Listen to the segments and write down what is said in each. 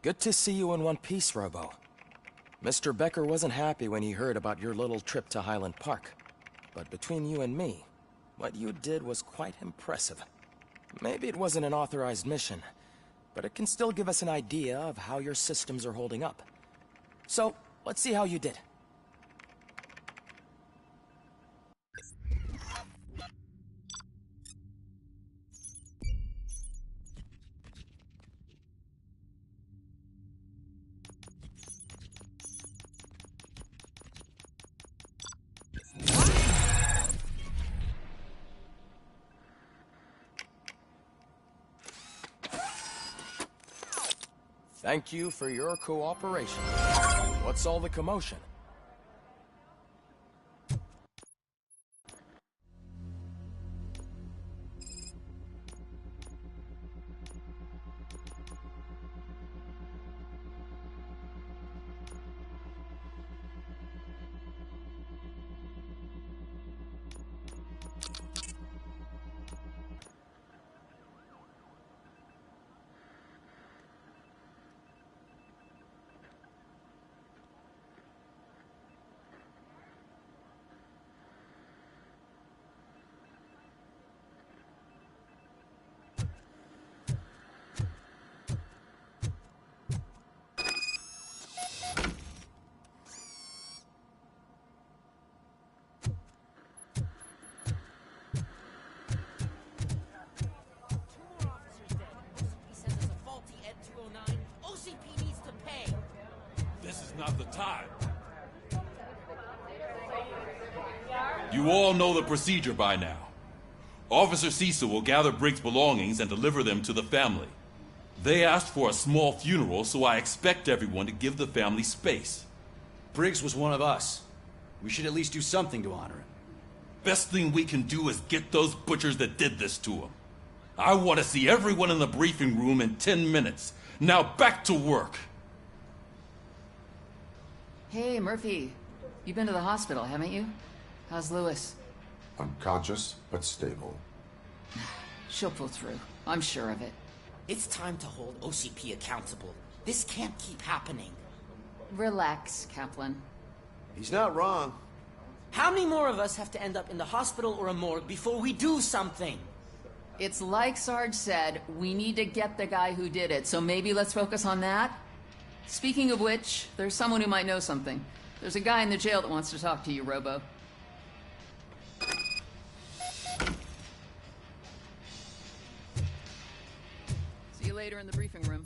Good to see you in one piece, Robo. Mr. Becker wasn't happy when he heard about your little trip to Highland Park. But between you and me, what you did was quite impressive. Maybe it wasn't an authorized mission, but it can still give us an idea of how your systems are holding up. So, let's see how you did. Thank you for your cooperation. What's all the commotion? Not the time. You all know the procedure by now. Officer Cecil will gather Briggs' belongings and deliver them to the family. They asked for a small funeral, so I expect everyone to give the family space. Briggs was one of us. We should at least do something to honor him. Best thing we can do is get those butchers that did this to him. I want to see everyone in the briefing room in 10 minutes. Now back to work. Hey, Murphy. You've been to the hospital, haven't you? How's Lewis? Unconscious, but stable. She'll pull through. I'm sure of it. It's time to hold OCP accountable. This can't keep happening. Relax, Kaplan. He's not wrong. How many more of us have to end up in the hospital or a morgue before we do something? It's like Sarge said, we need to get the guy who did it, so maybe let's focus on that? Speaking of which, there's someone who might know something. There's a guy in the jail that wants to talk to you, Robo. See you later in the briefing room.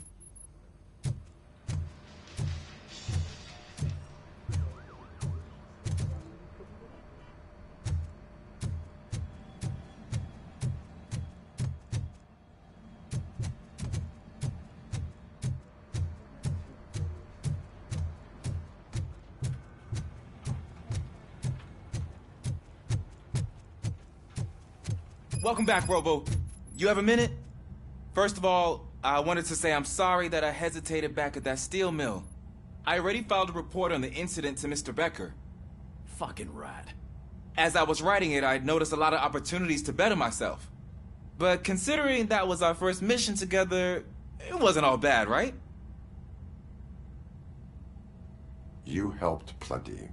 Welcome back, Robo. You have a minute? First of all, I wanted to say I'm sorry that I hesitated back at that steel mill. I already filed a report on the incident to Mr. Becker. Fucking rat. As I was writing it, I'd noticed a lot of opportunities to better myself. But considering that was our first mission together, it wasn't all bad, right? You helped plenty.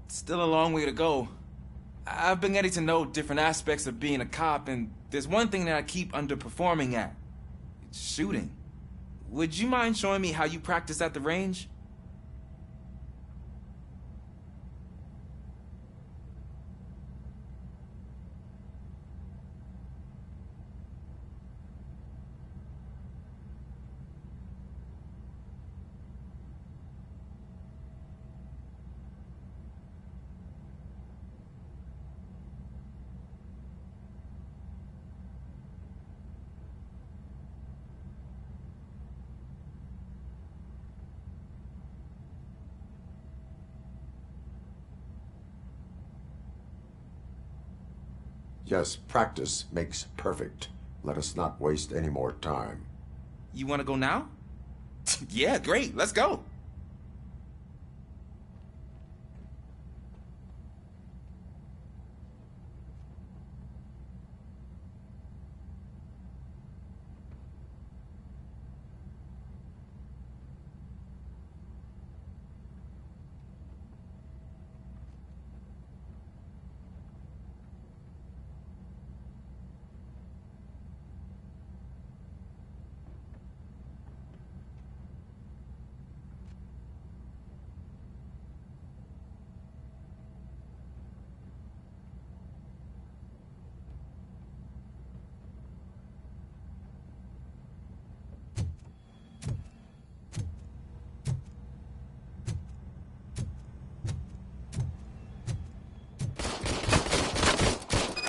Still a long way to go. I've been getting to know different aspects of being a cop, and there's one thing that I keep underperforming at. It's shooting. Would you mind showing me how you practice at the range? Yes, practice makes perfect. Let us not waste any more time. You want to go now? Yeah, great. Let's go.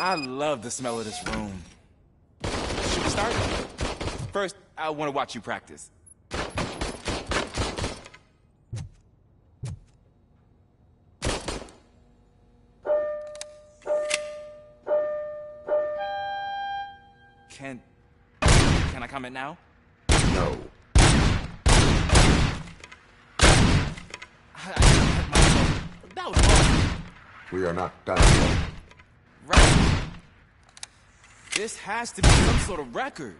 I love the smell of this room. Should we start? First, I want to watch you practice. Can I comment now? No. That was awesome. We are not done yet. Right. This has to be some sort of record.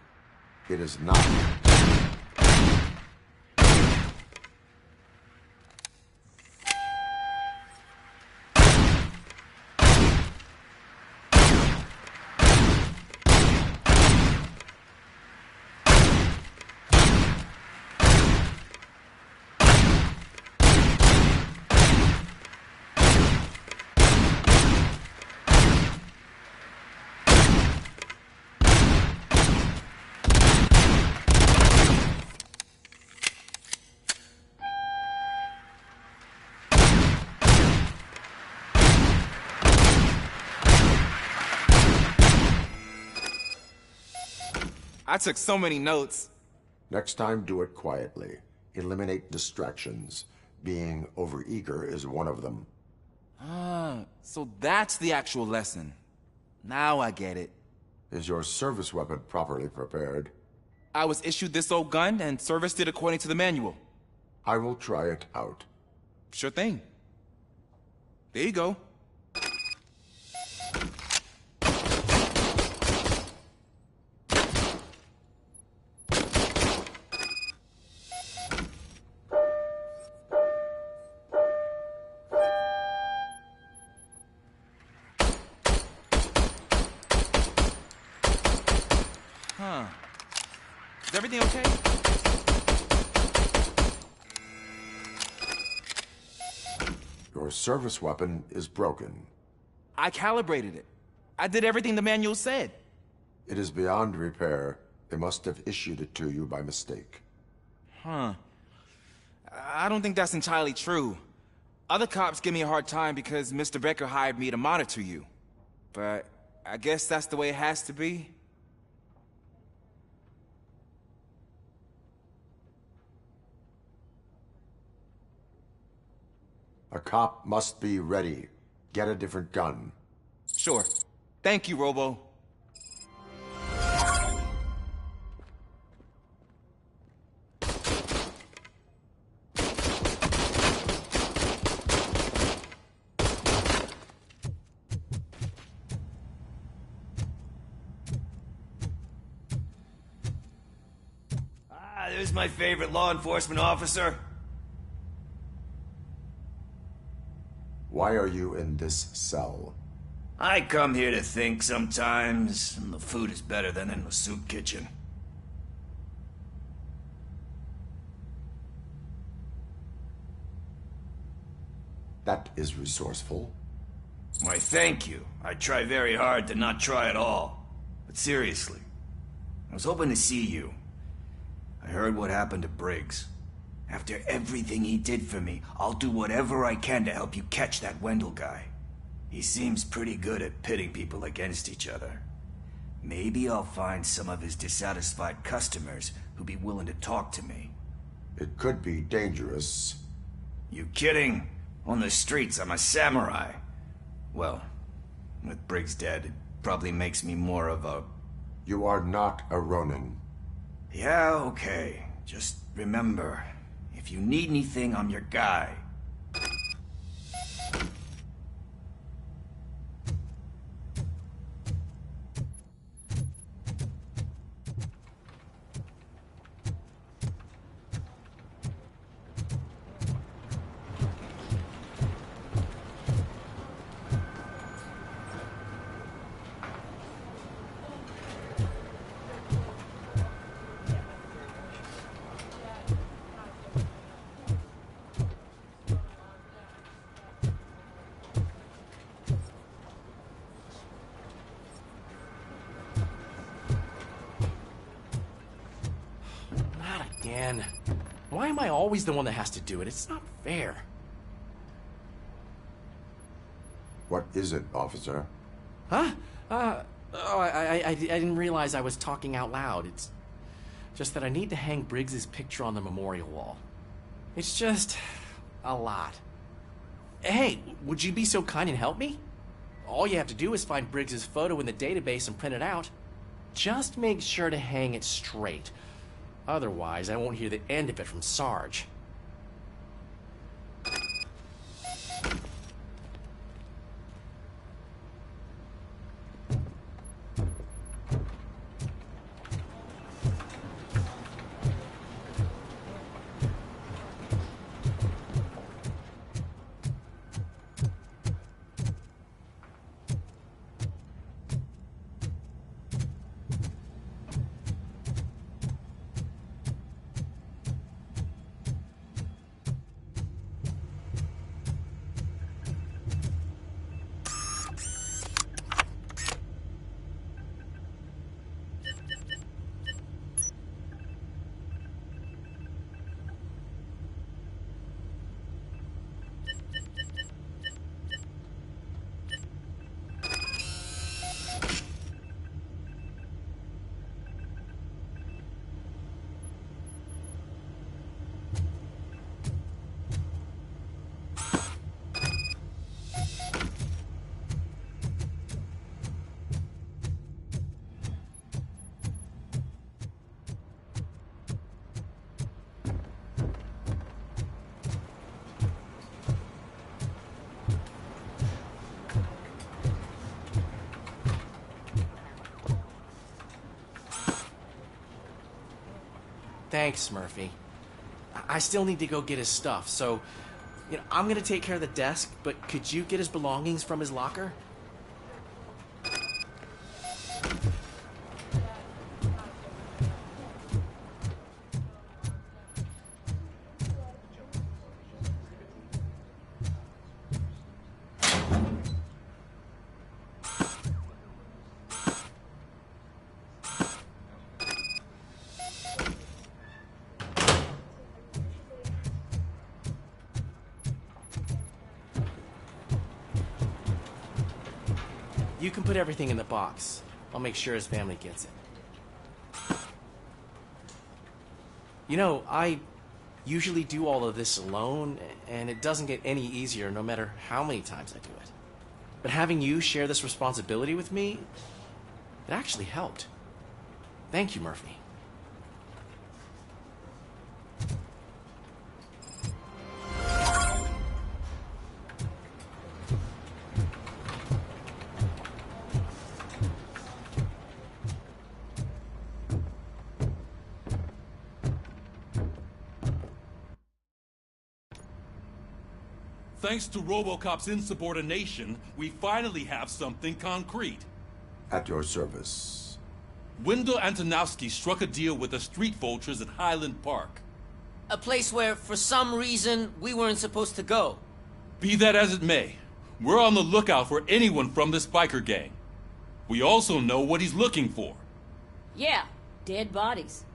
It is not. I took so many notes. Next time, do it quietly. Eliminate distractions. Being overeager is one of them. Ah, so that's the actual lesson. Now I get it. Is your service weapon properly prepared? I was issued this old gun and serviced it according to the manual. I will try it out. Sure thing. There you go. Huh. Is everything okay? Your service weapon is broken. I calibrated it. I did everything the manual said. It is beyond repair. They must have issued it to you by mistake. Huh. I don't think that's entirely true. Other cops give me a hard time because Mr. Becker hired me to monitor you. But I guess that's the way it has to be. A cop must be ready. Get a different gun. Sure. Thank you, Robo. There's my favorite law enforcement officer. Why are you in this cell? I come here to think sometimes, and the food is better than in the soup kitchen. That is resourceful. Why, thank you. I try very hard to not try at all. But seriously, I was hoping to see you. I heard what happened to Briggs. After everything he did for me, I'll do whatever I can to help you catch that Wendell guy. He seems pretty good at pitting people against each other. Maybe I'll find some of his dissatisfied customers who'd be willing to talk to me. It could be dangerous. You kidding? On the streets, I'm a samurai. Well, with Briggs dead, it probably makes me more of a... You are not a Ronin. Yeah, okay. Just remember, if you need anything, I'm your guy. Again. Why am I always the one that has to do it? It's not fair. What is it, officer? Huh? I didn't realize I was talking out loud. It's just that I need to hang Briggs's picture on the memorial wall. It's just a lot. Hey, would you be so kind and help me? All you have to do is find Briggs's photo in the database and print it out. Just make sure to hang it straight. Otherwise, I won't hear the end of it from Sarge. Thanks, Murphy. I still need to go get his stuff, so, I'm gonna take care of the desk, but could you get his belongings from his locker? You can put everything in the box. I'll make sure his family gets it. I usually do all of this alone, and it doesn't get any easier no matter how many times I do it. But having you share this responsibility with me, it actually helped. Thank you, Murphy. Thanks to RoboCop's insubordination, we finally have something concrete. At your service. Wendell Antonowski struck a deal with the street vultures at Highland Park. A place where, for some reason, we weren't supposed to go. Be that as it may, we're on the lookout for anyone from this biker gang. We also know what he's looking for. Yeah, dead bodies.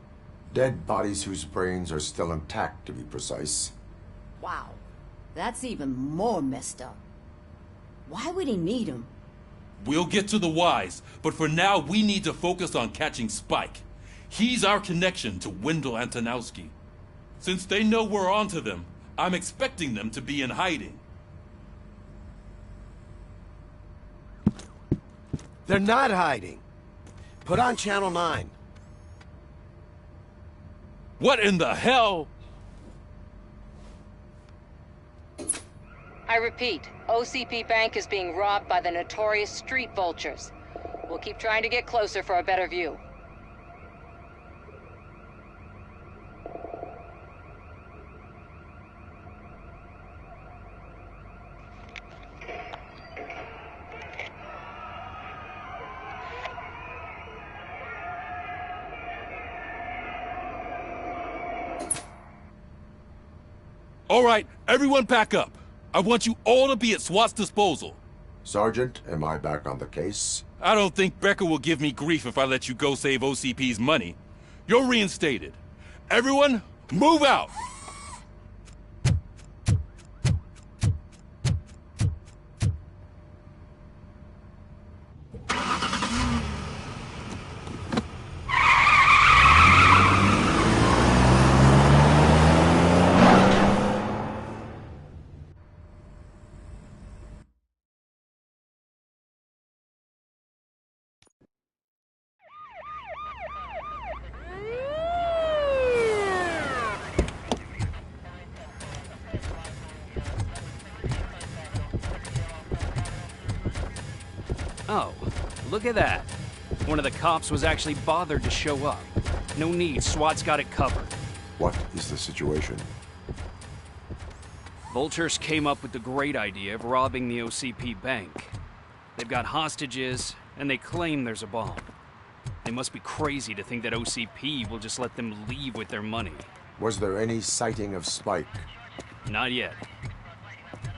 Dead bodies whose brains are still intact, to be precise. Wow, that's even more messed up. Why would he need them? We'll get to the whys, but for now we need to focus on catching Spike. He's our connection to Wendell Antonowski. Since they know we're onto them, I'm expecting them to be in hiding. They're not hiding. Put on Channel 9. What in the hell? I repeat, OCP Bank is being robbed by the notorious street vultures. We'll keep trying to get closer for a better view. All right, everyone pack up. I want you all to be at SWAT's disposal. Sergeant, am I back on the case? I don't think Becker will give me grief if I let you go save OCP's money. You're reinstated. Everyone, move out! Oh, look at that. One of the cops was actually bothered to show up. No need, SWAT's got it covered. What is the situation? Vultures came up with the great idea of robbing the OCP bank. They've got hostages, and they claim there's a bomb. They must be crazy to think that OCP will just let them leave with their money. Was there any sighting of Spike? Not yet.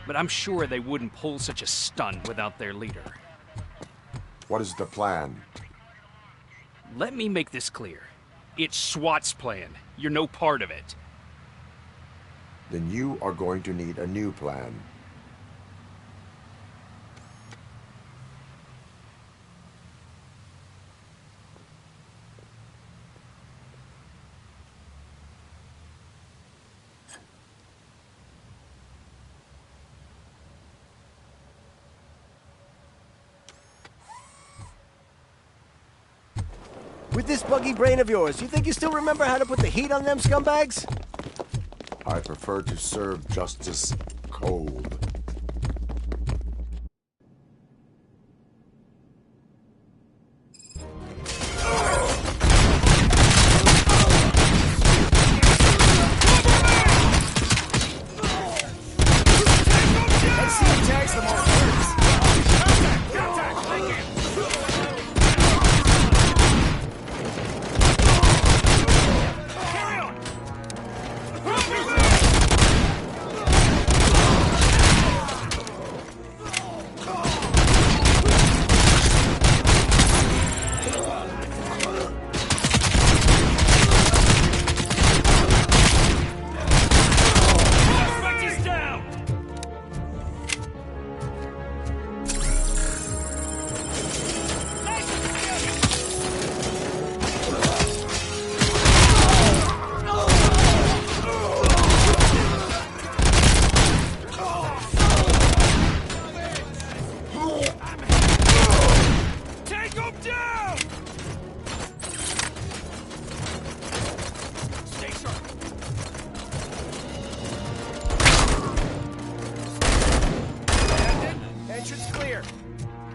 But I'm sure they wouldn't pull such a stunt without their leader. What is the plan? Let me make this clear. It's SWAT's plan. You're no part of it. Then you are going to need a new plan. With this buggy brain of yours, you think you still remember how to put the heat on them scumbags? I prefer to serve justice cold.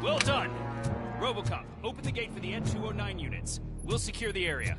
Well done. RoboCop, open the gate for the N209 units. We'll secure the area.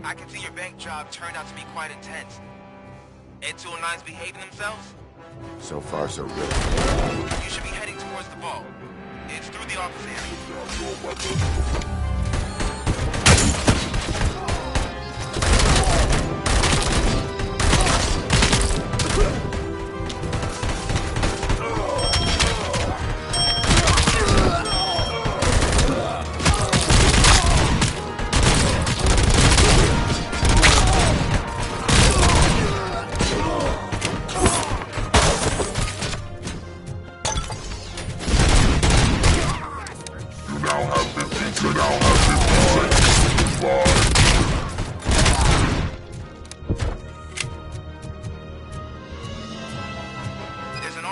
I can see your bank job turned out to be quite intense. N209's behaving themselves? So far, so good. You should be heading towards the vault. It's through the office area.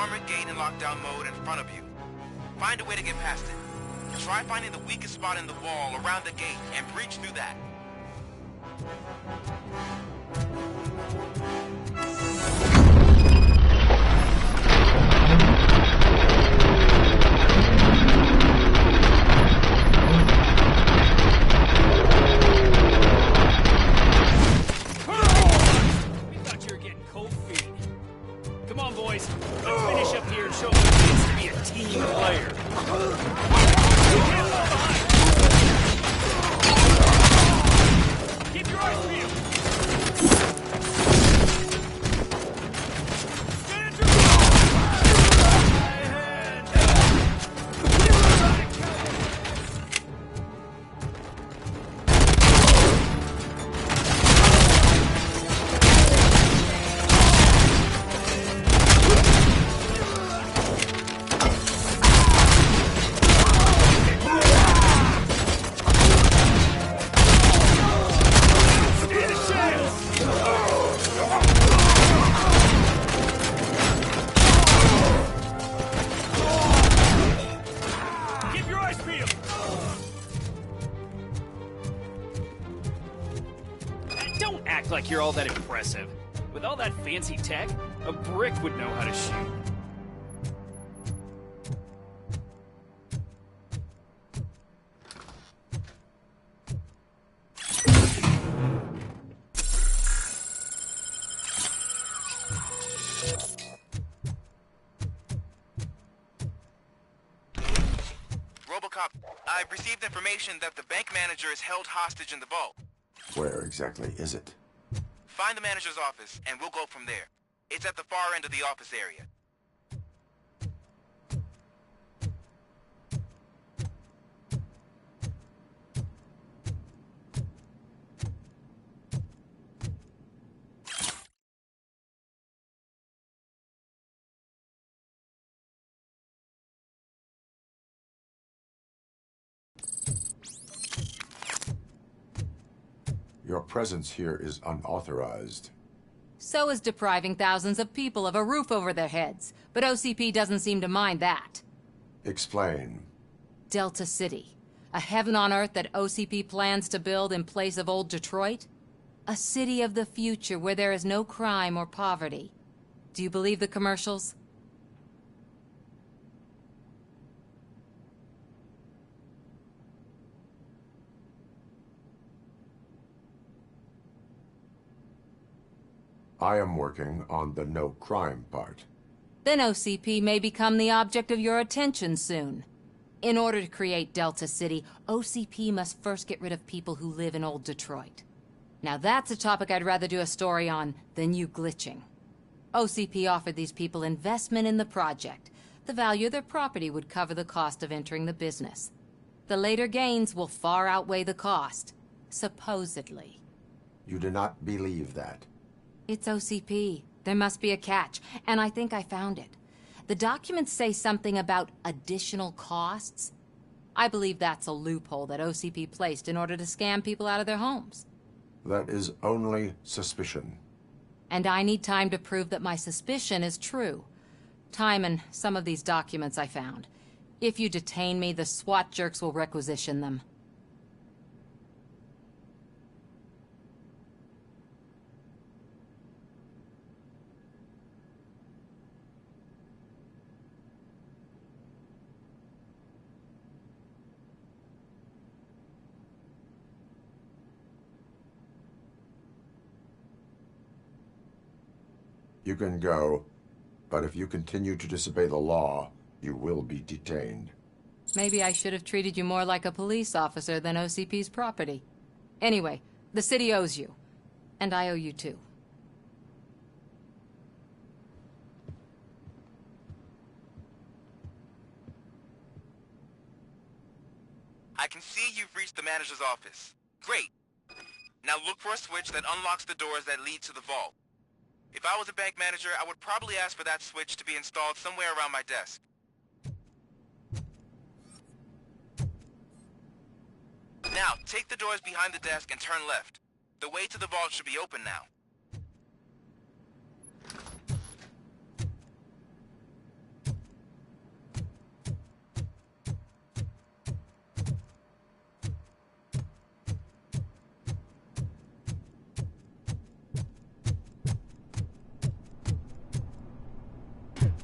armored gate in lockdown mode in front of you. Find a way to get past it. Try finding the weakest spot in the wall around the gate and breach through that. We thought you were getting cold feet. Come on, boys. Let's finish up here and show what it means to be a team player. Keep your eyes peeled. Don't act like you're all that impressive. With all that fancy tech, a brick would know how to shoot. RoboCop, I've received information that the bank manager is held hostage in the vault. Where exactly is it? Find the manager's office, and we'll go from there. It's at the far end of the office area. Your presence here is unauthorized. So is depriving thousands of people of a roof over their heads. But OCP doesn't seem to mind that. Explain. Delta City. A heaven on earth that OCP plans to build in place of old Detroit? A city of the future where there is no crime or poverty. Do you believe the commercials? I am working on the no crime part. Then OCP may become the object of your attention soon. In order to create Delta City, OCP must first get rid of people who live in old Detroit. Now that's a topic I'd rather do a story on than you glitching. OCP offered these people investment in the project. The value of their property would cover the cost of entering the business. The later gains will far outweigh the cost, supposedly. You do not believe that? It's OCP. There must be a catch, and I think I found it. The documents say something about additional costs. I believe that's a loophole that OCP placed in order to scam people out of their homes. That is only suspicion. And I need time to prove that my suspicion is true. Time and some of these documents I found. If you detain me, the SWAT jerks will requisition them. You can go, but if you continue to disobey the law, you will be detained. Maybe I should have treated you more like a police officer than OCP's property. Anyway, the city owes you. And I owe you too. I can see you've reached the manager's office. Great. Now look for a switch that unlocks the doors that lead to the vault. If I was a bank manager, I would probably ask for that switch to be installed somewhere around my desk. Now, take the doors behind the desk and turn left. The way to the vault should be open now.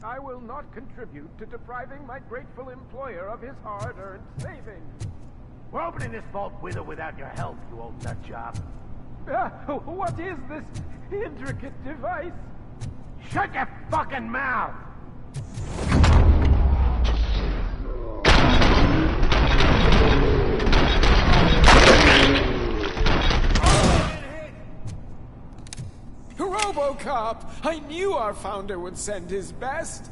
I will not contribute to depriving my grateful employer of his hard-earned savings. We're opening this vault with or without your help, you old nut job. What is this intricate device? Shut your fucking mouth! RoboCop! I knew our founder would send his best.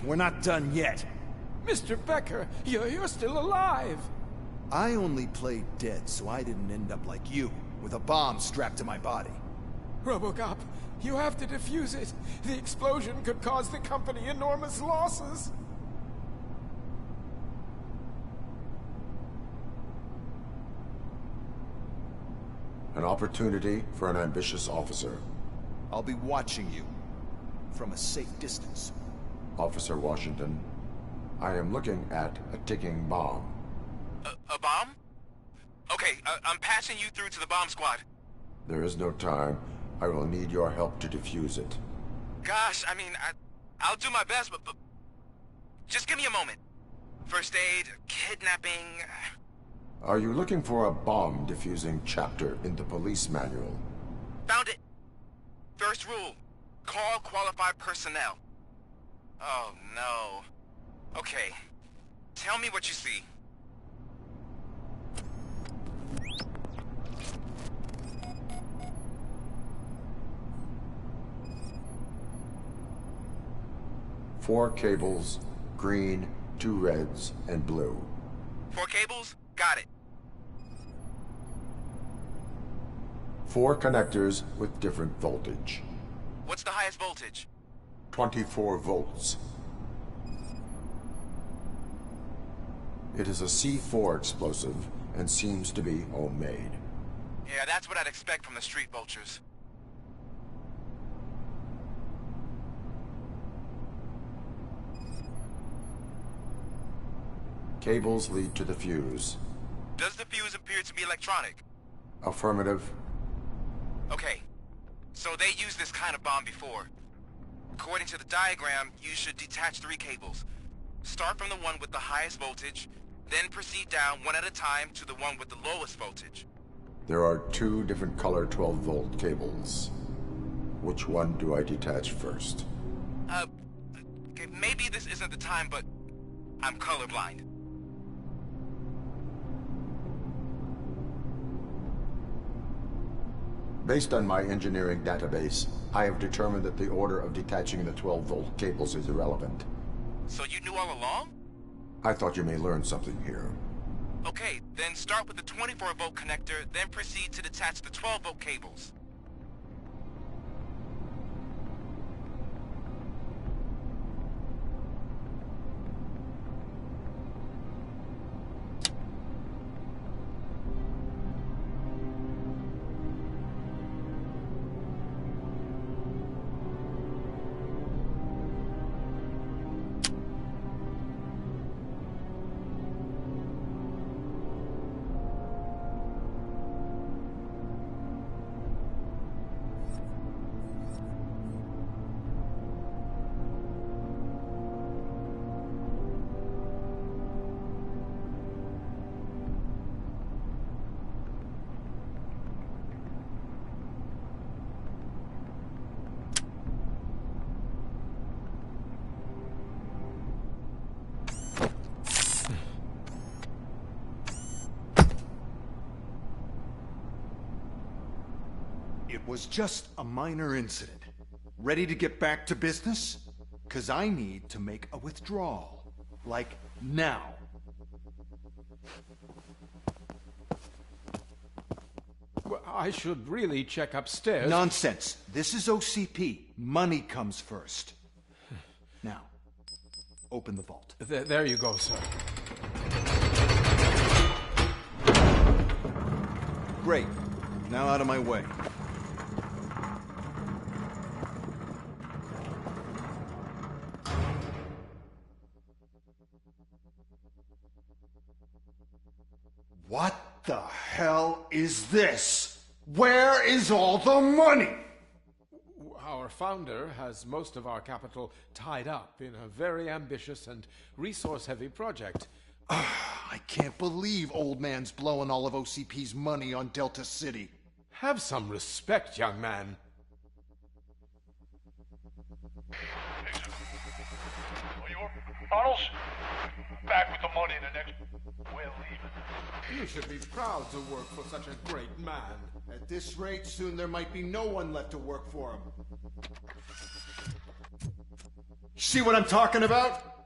We're not done yet. Mr. Becker, you're still alive. I only played dead so I didn't end up like you, with a bomb strapped to my body. RoboCop, you have to defuse it. The explosion could cause the company enormous losses. An opportunity for an ambitious officer. I'll be watching you from a safe distance. Officer Washington, I am looking at a ticking bomb. A bomb? Okay, I'm passing you through to the bomb squad. There is no time. I will need your help to defuse it. Gosh, I mean, I'll do my best, but just give me a moment. First aid, kidnapping... Are you looking for a bomb defusing chapter in the police manual? Found it. First rule, call qualified personnel. Oh, no. Okay, tell me what you see. Four cables, green, 2 reds, and blue. 4 cables? Got it. 4 connectors with different voltage. What's the highest voltage? 24 volts. It is a C4 explosive and seems to be homemade. Yeah, that's what I'd expect from the street vultures. Cables lead to the fuse. Does the fuse appear to be electronic? Affirmative. Okay, so they used this kind of bomb before. According to the diagram, you should detach 3 cables. Start from the one with the highest voltage, then proceed down one at a time to the one with the lowest voltage. There are 2 different color 12-volt cables. Which one do I detach first? Okay, maybe this isn't the time, but I'm colorblind. Based on my engineering database, I have determined that the order of detaching the 12-volt cables is irrelevant. So you knew all along? I thought you may learn something here. Okay, then start with the 24-volt connector, then proceed to detach the 12-volt cables. It was just a minor incident. Ready to get back to business? 'Cause I need to make a withdrawal. Like, now. Well, I should really check upstairs. Nonsense. This is OCP. Money comes first. Now, open the vault. There you go, sir. Great. Now out of my way. What the hell is this? Where is all the money? Our Our founder has most of our capital tied up in a very ambitious and resource-heavy project. I can't believe old man's blowing all of OCP's money on Delta City. Have some respect, young man. Tunnels? Back with the money in the next... We're leaving. You should be proud to work for such a great man. At this rate, soon there might be no one left to work for him. See what I'm talking about?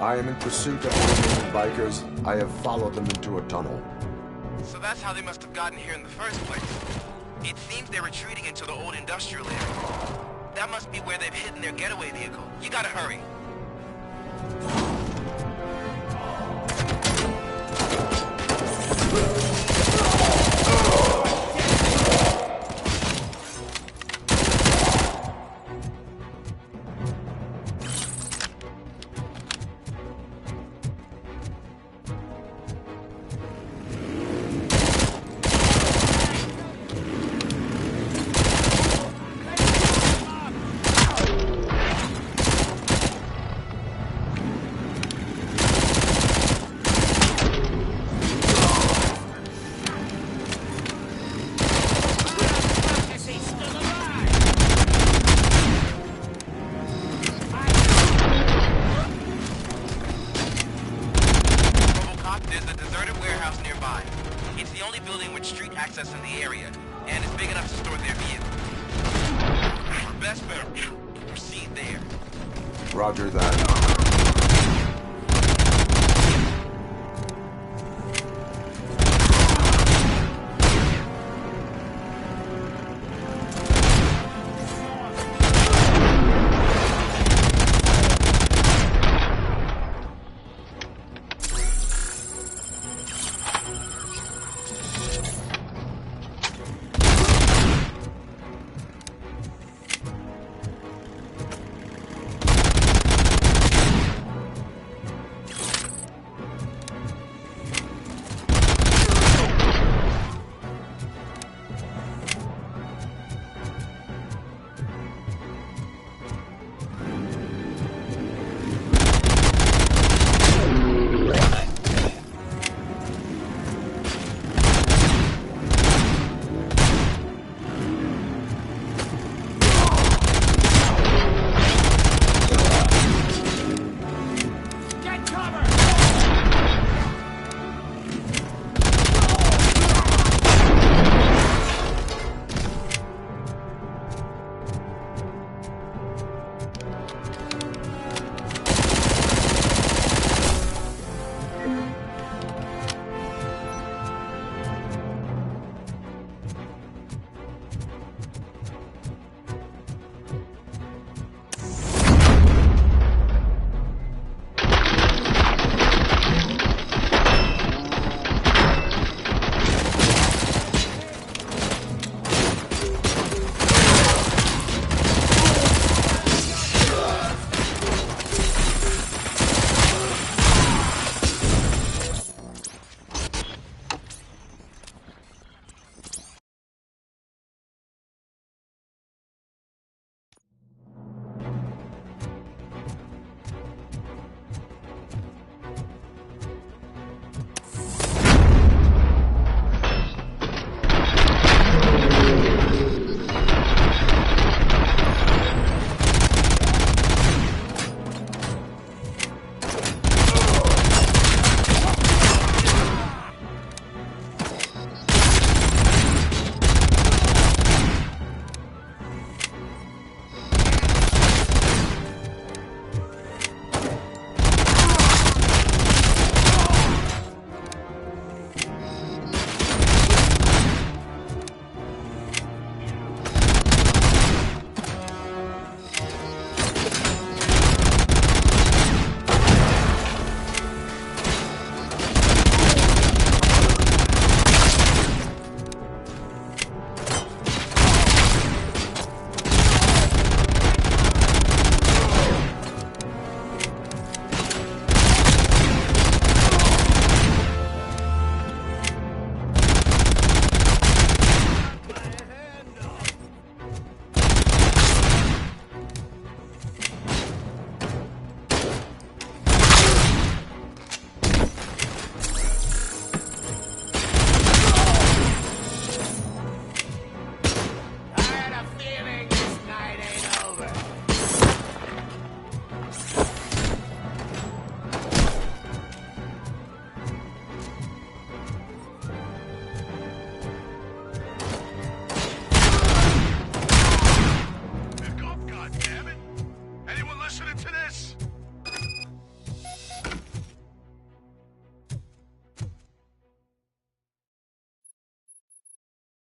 I am in pursuit of the bikers. I have followed them into a tunnel. So that's how they must have gotten here in the first place. It seems they're retreating into the old industrial area. That must be where they've hidden their getaway vehicle. You gotta hurry. Roger that.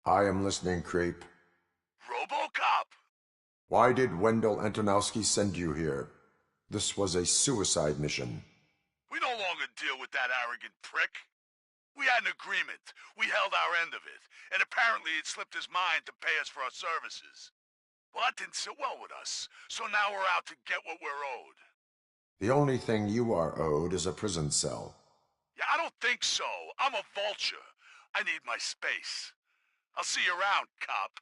I am listening, creep. RoboCop! Why did Wendell Antonowski send you here? This was a suicide mission. We no longer deal with that arrogant prick. We had an agreement. We held our end of it. And apparently it slipped his mind to pay us for our services. Well, that didn't sit well with us. So now we're out to get what we're owed. The only thing you are owed is a prison cell. Yeah, I don't think so. I'm a vulture. I need my space. I'll see you around, cop.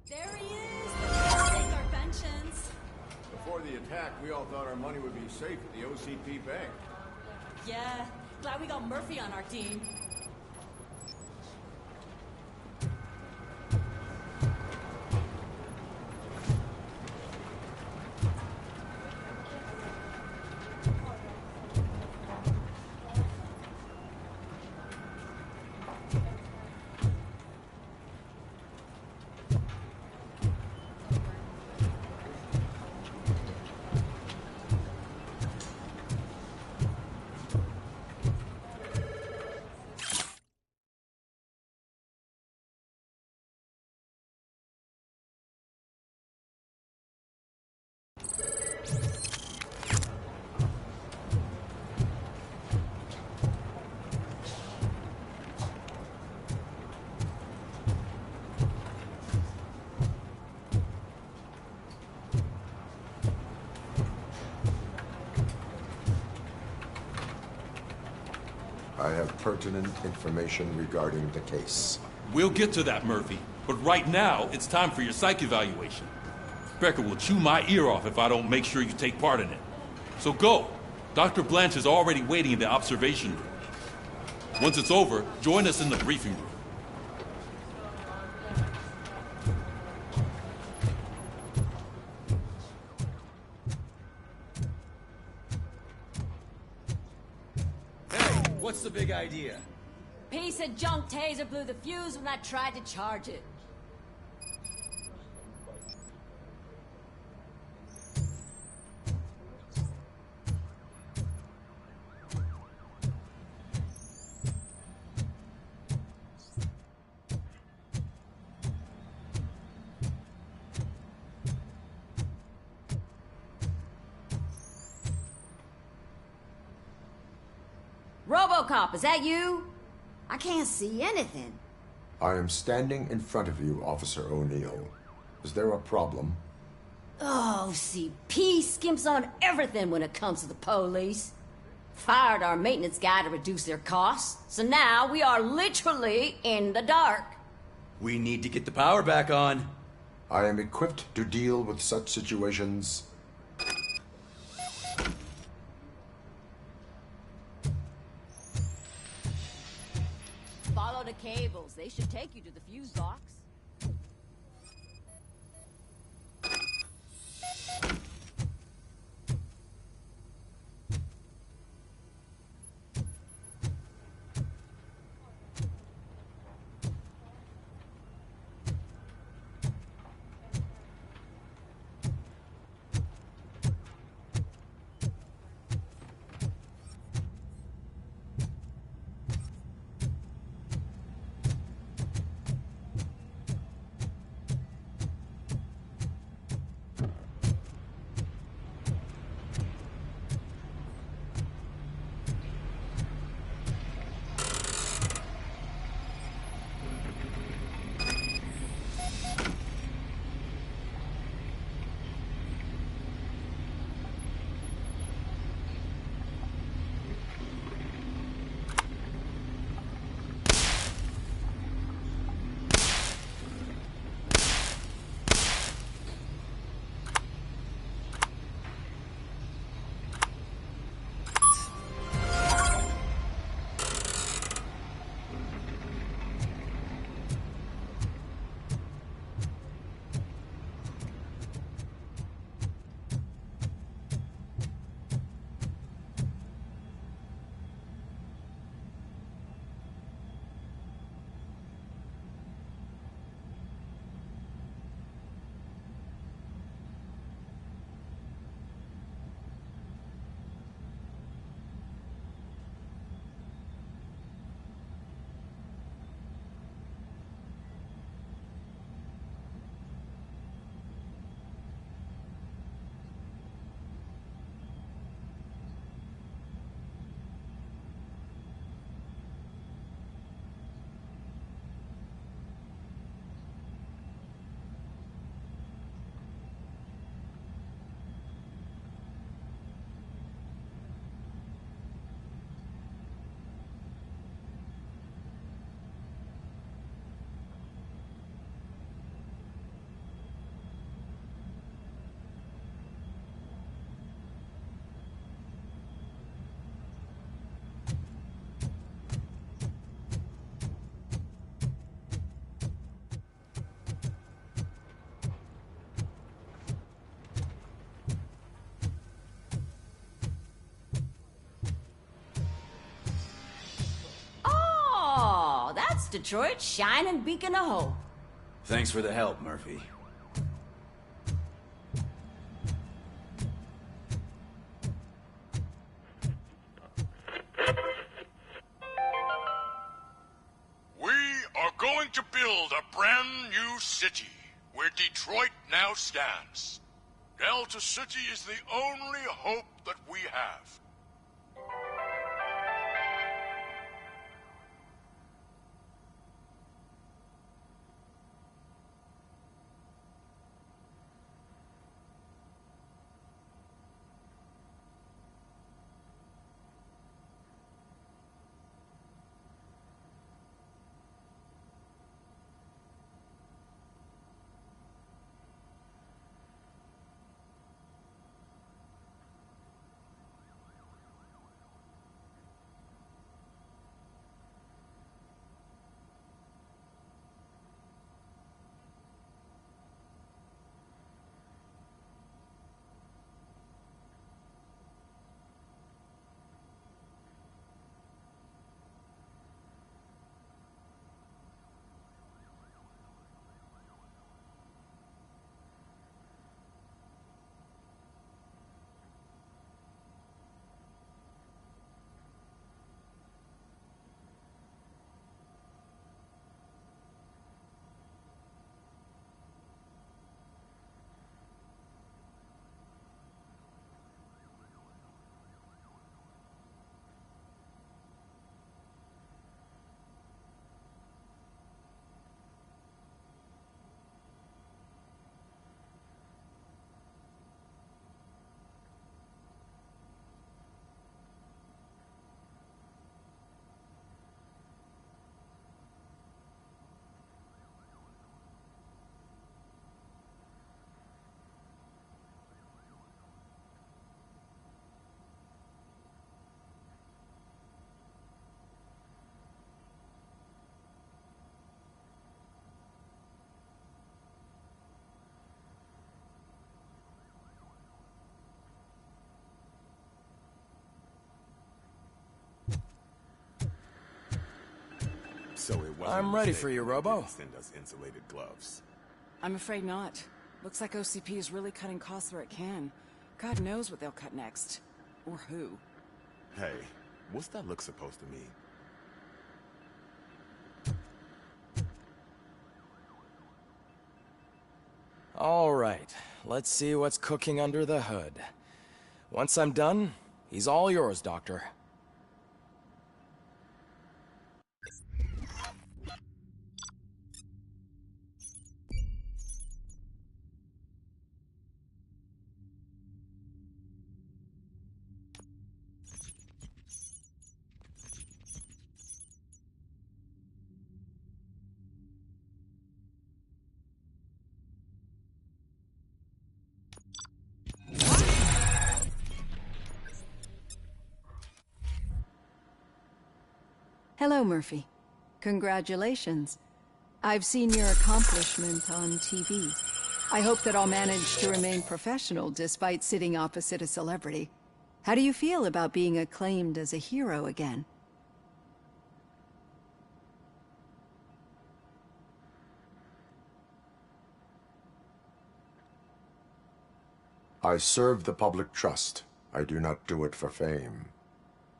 There he is! Take our pensions. Before the attack, we all thought our money would be safe at the OCP bank. Yeah, glad we got Murphy on our team. I have pertinent information regarding the case. We'll get to that, Murphy. But right now, it's time for your psych evaluation. Becker will chew my ear off if I don't make sure you take part in it. So go. Dr. Blanche is already waiting in the observation room. Once it's over, join us in the briefing room. What's the big idea? Piece of junk taser blew the fuse when I tried to charge it. RoboCop, is that you? I can't see anything. I am standing in front of you, Officer O'Neill. Is there a problem? Oh, CP skimps on everything when it comes to the police. Fired our maintenance guy to reduce their costs, so now we are literally in the dark. We need to get the power back on. I am equipped to deal with such situations. Follow the cables. They should take you to the fuse box. Detroit's shining beacon of hope. Thanks for the help, Murphy. We are going to build a brand new city where Detroit now stands. Delta City is the only hope that we have. So it wasn't I'm ready for you, Robo. Send us insulated gloves. I'm afraid not. Looks like OCP is really cutting costs where it can. God knows what they'll cut next. Or who. Hey, what's that look supposed to mean? All right, let's see what's cooking under the hood. Once I'm done, he's all yours, Doctor. Hello, Murphy. Congratulations. I've seen your accomplishment on TV. I hope that I'll manage to remain professional despite sitting opposite a celebrity. How do you feel about being acclaimed as a hero again? I serve the public trust. I do not do it for fame.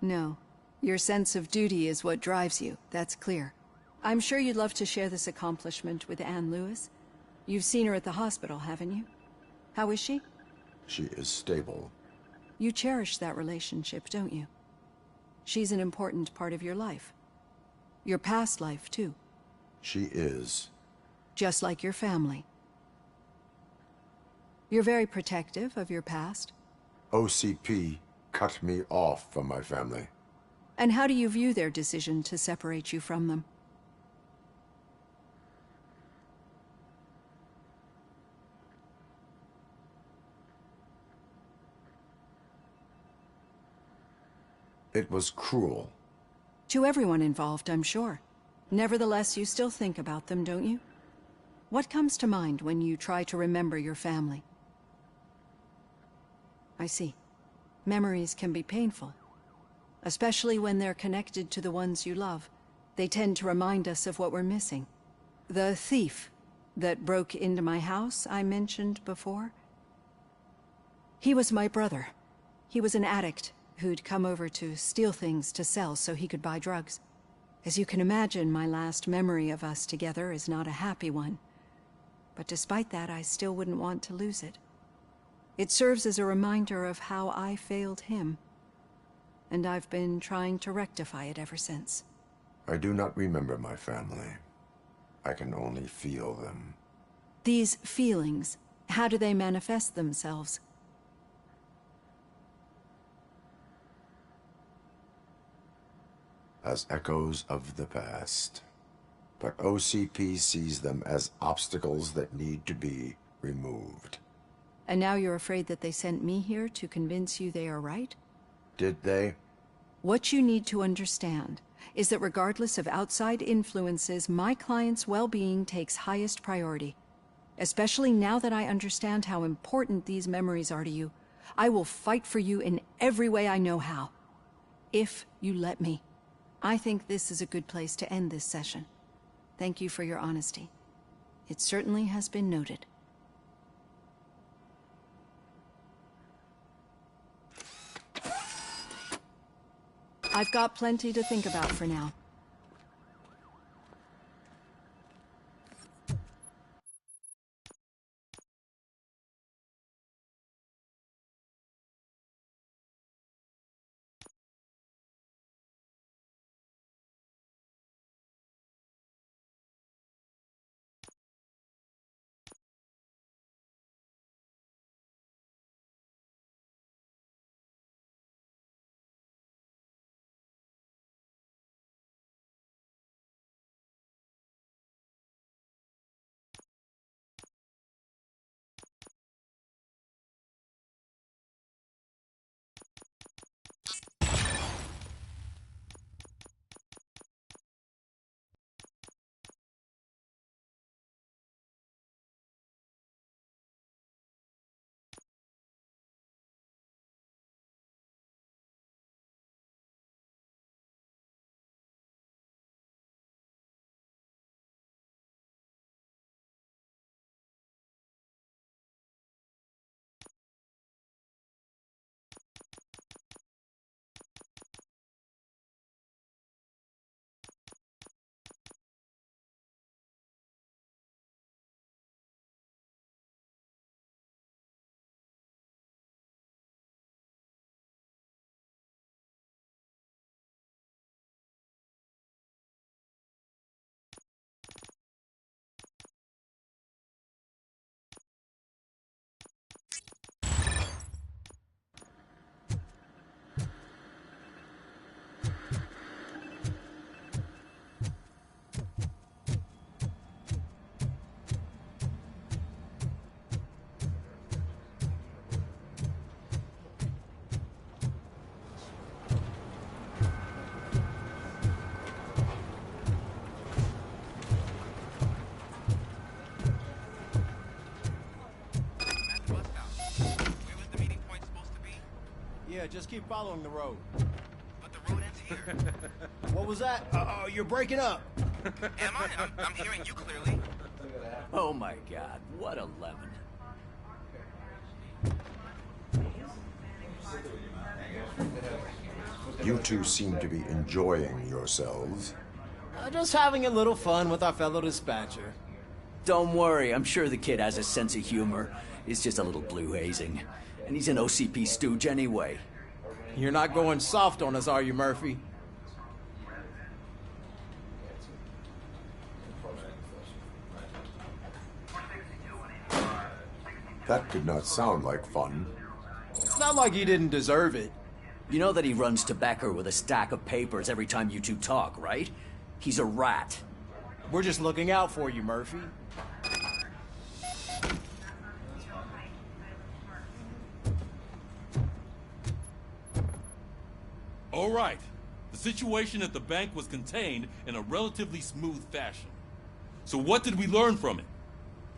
No. Your sense of duty is what drives you, that's clear. I'm sure you'd love to share this accomplishment with Anne Lewis. You've seen her at the hospital, haven't you? How is she? She is stable. You cherish that relationship, don't you? She's an important part of your life. Your past life, too. She is. Just like your family. You're very protective of your past. OCP cut me off from my family. And how do you view their decision to separate you from them? It was cruel. To everyone involved, I'm sure. Nevertheless, you still think about them, don't you? What comes to mind when you try to remember your family? I see. Memories can be painful. Especially when they're connected to the ones you love. They tend to remind us of what we're missing. The thief that broke into my house I mentioned before. He was my brother. He was an addict who'd come over to steal things to sell so he could buy drugs. As you can imagine, my last memory of us together is not a happy one. But despite that, I still wouldn't want to lose it. It serves as a reminder of how I failed him. And I've been trying to rectify it ever since. I do not remember my family. I can only feel them. These feelings, how do they manifest themselves? As echoes of the past. But OCP sees them as obstacles that need to be removed. And now you're afraid that they sent me here to convince you they are right? Did they? What you need to understand is that regardless of outside influences, my client's well-being takes highest priority. Especially now that I understand how important these memories are to you. I will fight for you in every way I know how. If you let me. I think this is a good place to end this session. Thank you for your honesty. It certainly has been noted. I've got plenty to think about for now. Yeah, just keep following the road. But the road ends here. What was that? Uh-oh, you're breaking up. Am I? I'm hearing you clearly. Oh my god, what a lemon. You two seem to be enjoying yourselves. Just having a little fun with our fellow dispatcher. Don't worry, I'm sure the kid has a sense of humor. It's just a little blue hazing. And he's an OCP stooge anyway. You're not going soft on us, are you, Murphy? That did not sound like fun. It's not like he didn't deserve it. You know that he runs to Becker with a stack of papers every time you two talk, right? He's a rat. We're just looking out for you, Murphy. All right. The situation at the bank was contained in a relatively smooth fashion. So what did we learn from it?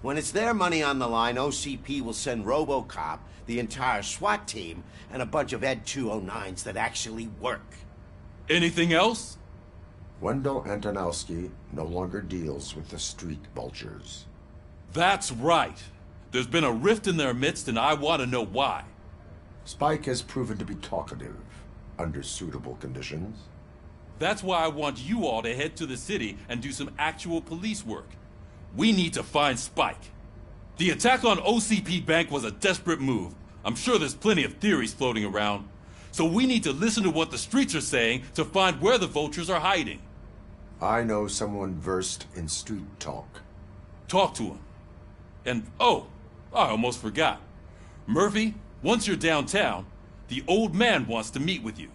When it's their money on the line, OCP will send RoboCop, the entire SWAT team, and a bunch of Ed 209s that actually work. Anything else? Wendell Antonowski no longer deals with the street vultures. That's right. There's been a rift in their midst, and I want to know why. Spike has proven to be talkative, under suitable conditions. That's why I want you all to head to the city and do some actual police work. We need to find Spike. The attack on OCP Bank was a desperate move. I'm sure there's plenty of theories floating around. So we need to listen to what the streets are saying to find where the vultures are hiding. I know someone versed in street talk. Talk to him. And, oh, I almost forgot. Murphy, once you're downtown, the old man wants to meet with you.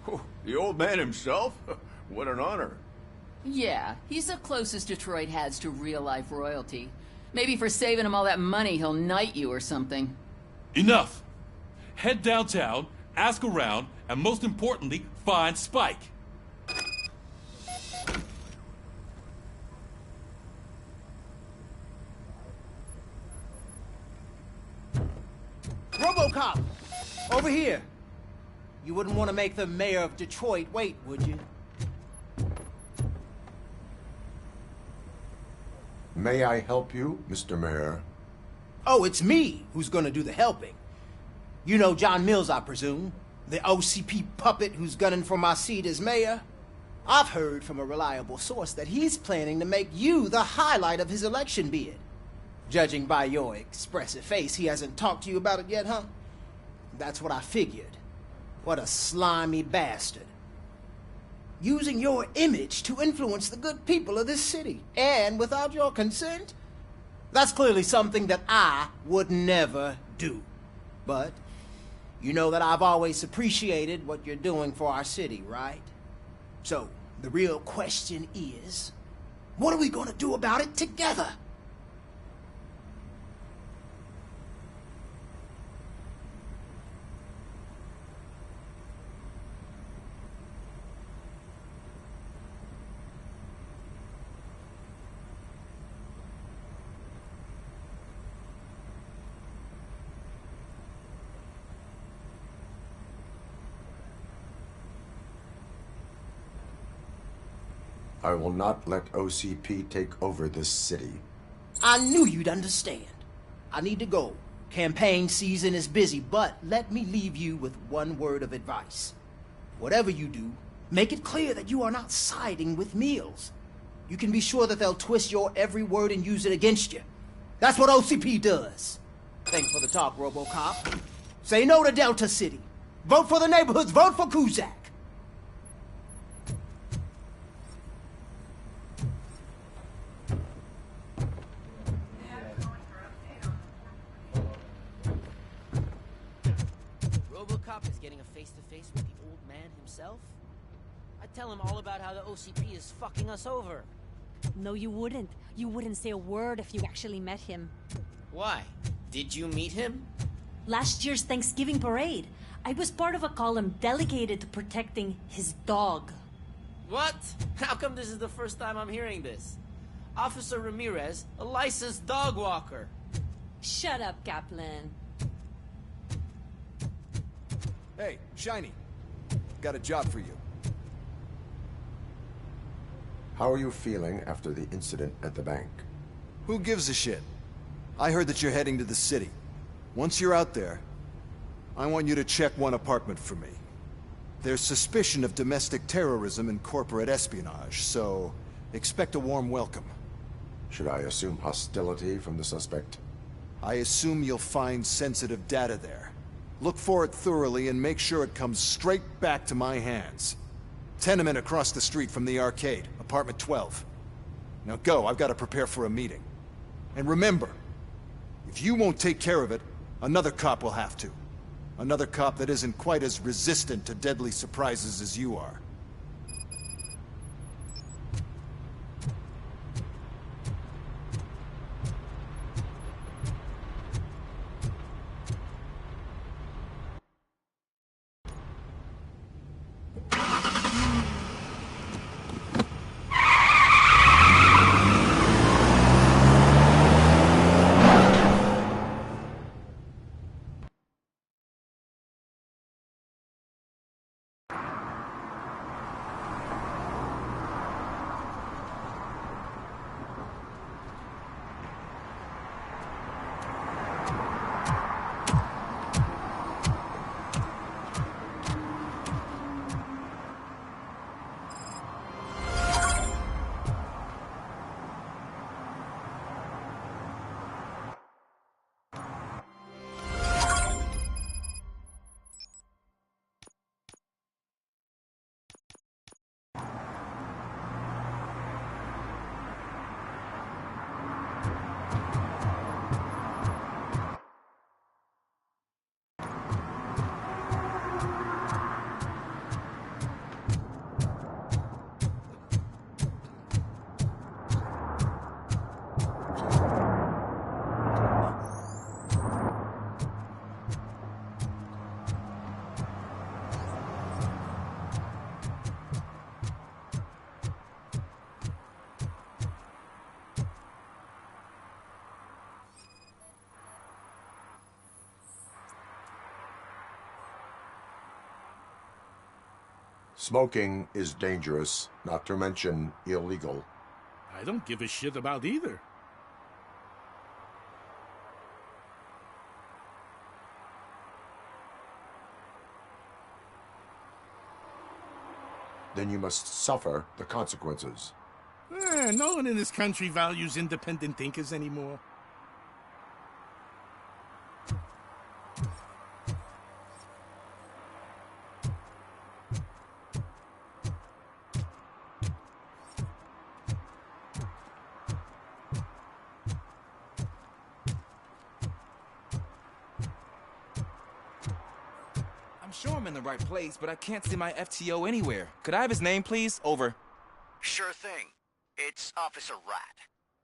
Oh, the old man himself? What an honor. Yeah, he's the closest Detroit has to real-life royalty. Maybe for saving him all that money, he'll knight you or something. Enough! Head downtown, ask around, and most importantly, find Spike. RoboCop! Over here! You wouldn't want to make the mayor of Detroit wait, would you? May I help you, Mr. Mayor? Oh, it's me who's gonna do the helping. You know John Mills, I presume? The OCP puppet who's gunning for my seat as mayor? I've heard from a reliable source that he's planning to make you the highlight of his election bid. Judging by your expressive face, he hasn't talked to you about it yet, huh? That's what I figured. What a slimy bastard. Using your image to influence the good people of this city, and without your consent? That's clearly something that I would never do. But you know that I've always appreciated what you're doing for our city, right? So, the real question is, what are we gonna do about it together? I will not let OCP take over this city. I knew you'd understand. I need to go. Campaign season is busy, but let me leave you with one word of advice. Whatever you do, make it clear that you are not siding with Mills. You can be sure that they'll twist your every word and use it against you. That's what OCP does. Thanks for the talk, RoboCop. Say no to Delta City. Vote for the neighborhoods. Vote for Kuzak. RoboCop is getting a face-to-face with the old man himself? I'd tell him all about how the OCP is fucking us over. No, you wouldn't. You wouldn't say a word if you actually met him. Why? Did you meet him? Last year's Thanksgiving parade, I was part of a column delegated to protecting his dog. What? How come this is the first time I'm hearing this? Officer Ramirez, a licensed dog walker. Shut up, Kaplan. Hey, Shiny. Got a job for you. How are you feeling after the incident at the bank? Who gives a shit? I heard that you're heading to the city. Once you're out there, I want you to check one apartment for me. There's suspicion of domestic terrorism and corporate espionage, so expect a warm welcome. Should I assume hostility from the suspect? I assume you'll find sensitive data there. Look for it thoroughly and make sure it comes straight back to my hands. Tenement across the street from the arcade, apartment 12. Now go, I've got to prepare for a meeting. And remember, if you won't take care of it, another cop will have to. Another cop that isn't quite as resistant to deadly surprises as you are. Smoking is dangerous, not to mention illegal. I don't give a shit about either. Then you must suffer the consequences. No one in this country values independent thinkers anymore. I'm sure I'm in the right place, but I can't see my FTO anywhere. Could I have his name, please? Over. Sure thing. It's Officer Rat.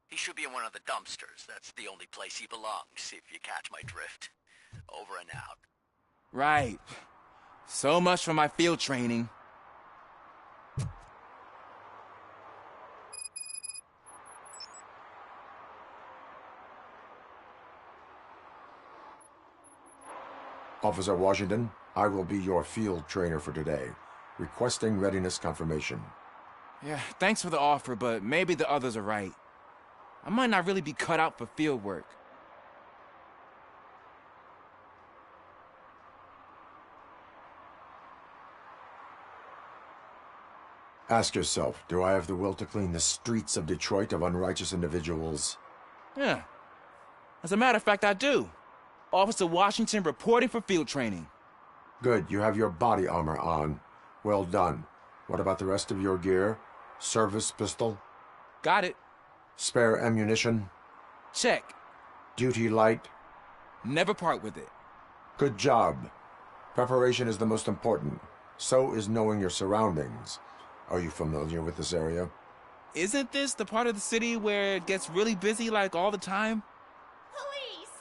He should be in one of the dumpsters. That's the only place he belongs, if you catch my drift. Over and out. Right. So much for my field training. Officer Washington, I will be your field trainer for today. Requesting readiness confirmation. Yeah, thanks for the offer, but maybe the others are right. I might not really be cut out for field work. Ask yourself, do I have the will to clean the streets of Detroit of unrighteous individuals? Yeah. As a matter of fact, I do. Officer Washington reporting for field training. Good, you have your body armor on. Well done. What about the rest of your gear? Service pistol? Got it. Spare ammunition? Check. Duty light? Never part with it. Good job. Preparation is the most important. So is knowing your surroundings. Are you familiar with this area? Isn't this the part of the city where it gets really busy like all the time? Police!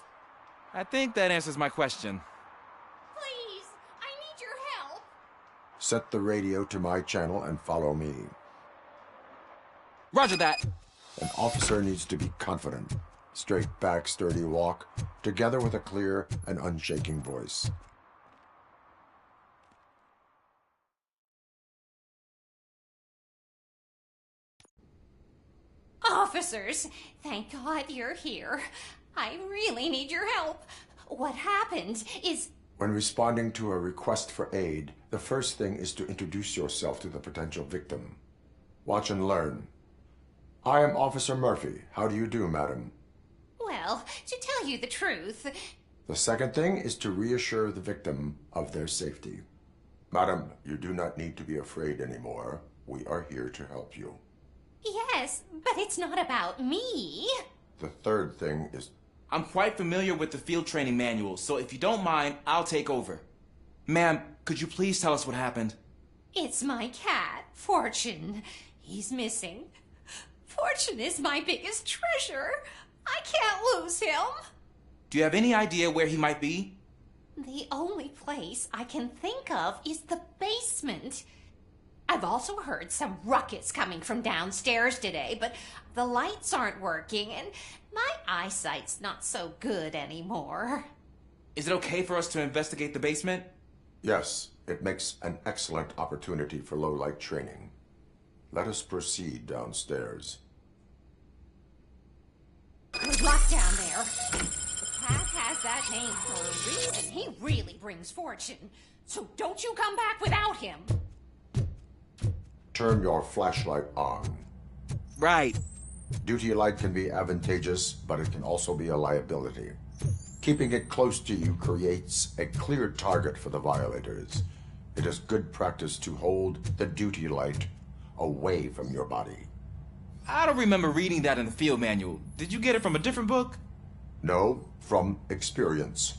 I think that answers my question. Please! I need your help! Set the radio to my channel and follow me. Roger that. An officer needs to be confident. Straight back, sturdy walk, together with a clear and unshaking voice. Officers, thank God you're here. I really need your help. What happened is... When responding to a request for aid, the first thing is to introduce yourself to the potential victim. Watch and learn. I am Officer Murphy. How do you do, madam? Well, to tell you the truth... The second thing is to reassure the victim of their safety. Madam, you do not need to be afraid anymore. We are here to help you. Yes, but it's not about me. The third thing is... I'm quite familiar with the field training manual, so if you don't mind, I'll take over. Ma'am, could you please tell us what happened? It's my cat, Fortune. He's missing. Fortune is my biggest treasure. I can't lose him. Do you have any idea where he might be? The only place I can think of is the basement. I've also heard some ruckus coming from downstairs today, but the lights aren't working and my eyesight's not so good anymore. Is it okay for us to investigate the basement? Yes, it makes an excellent opportunity for low-light training. Let us proceed downstairs. Good luck down there. The cat has that name for a reason. He really brings fortune. So don't you come back without him. Turn your flashlight on. Right. Duty light can be advantageous, but it can also be a liability. Keeping it close to you creates a clear target for the violators. It is good practice to hold the duty light away from your body. I don't remember reading that in the field manual. Did you get it from a different book? No, from experience.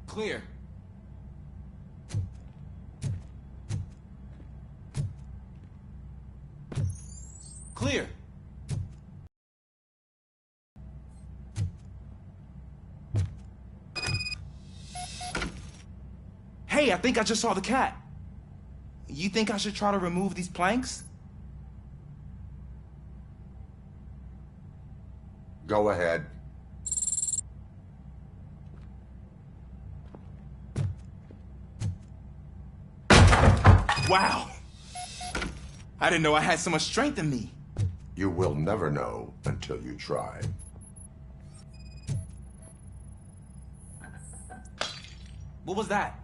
Clear. Clear. Hey, I think I just saw the cat. You think I should try to remove these planks? Go ahead. Wow. I didn't know I had so much strength in me. You will never know until you try. What was that?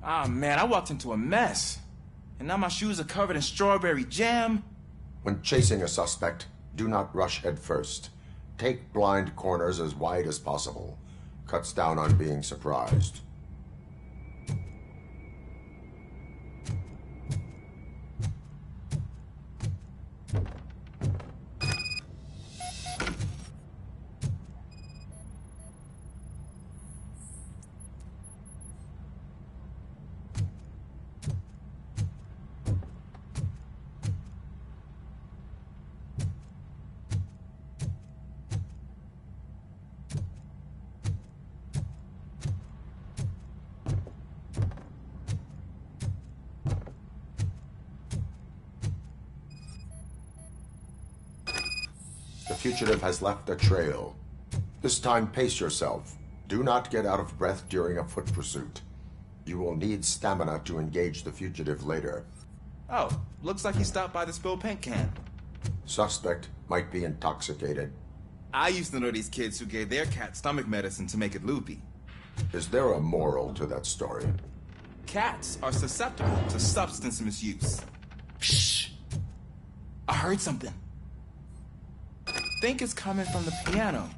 Ah, man, I walked into a mess. And now my shoes are covered in strawberry jam. When chasing a suspect, do not rush head first. Take blind corners as wide as possible. Cuts down on being surprised. The fugitive has left a trail. This time, pace yourself. Do not get out of breath during a foot pursuit. You will need stamina to engage the fugitive later. Oh, looks like he stopped by the spilled paint can. Suspect might be intoxicated. I used to know these kids who gave their cat stomach medicine to make it loopy. Is there a moral to that story? Cats are susceptible to substance misuse. Shh! I heard something. I think it's coming from the piano.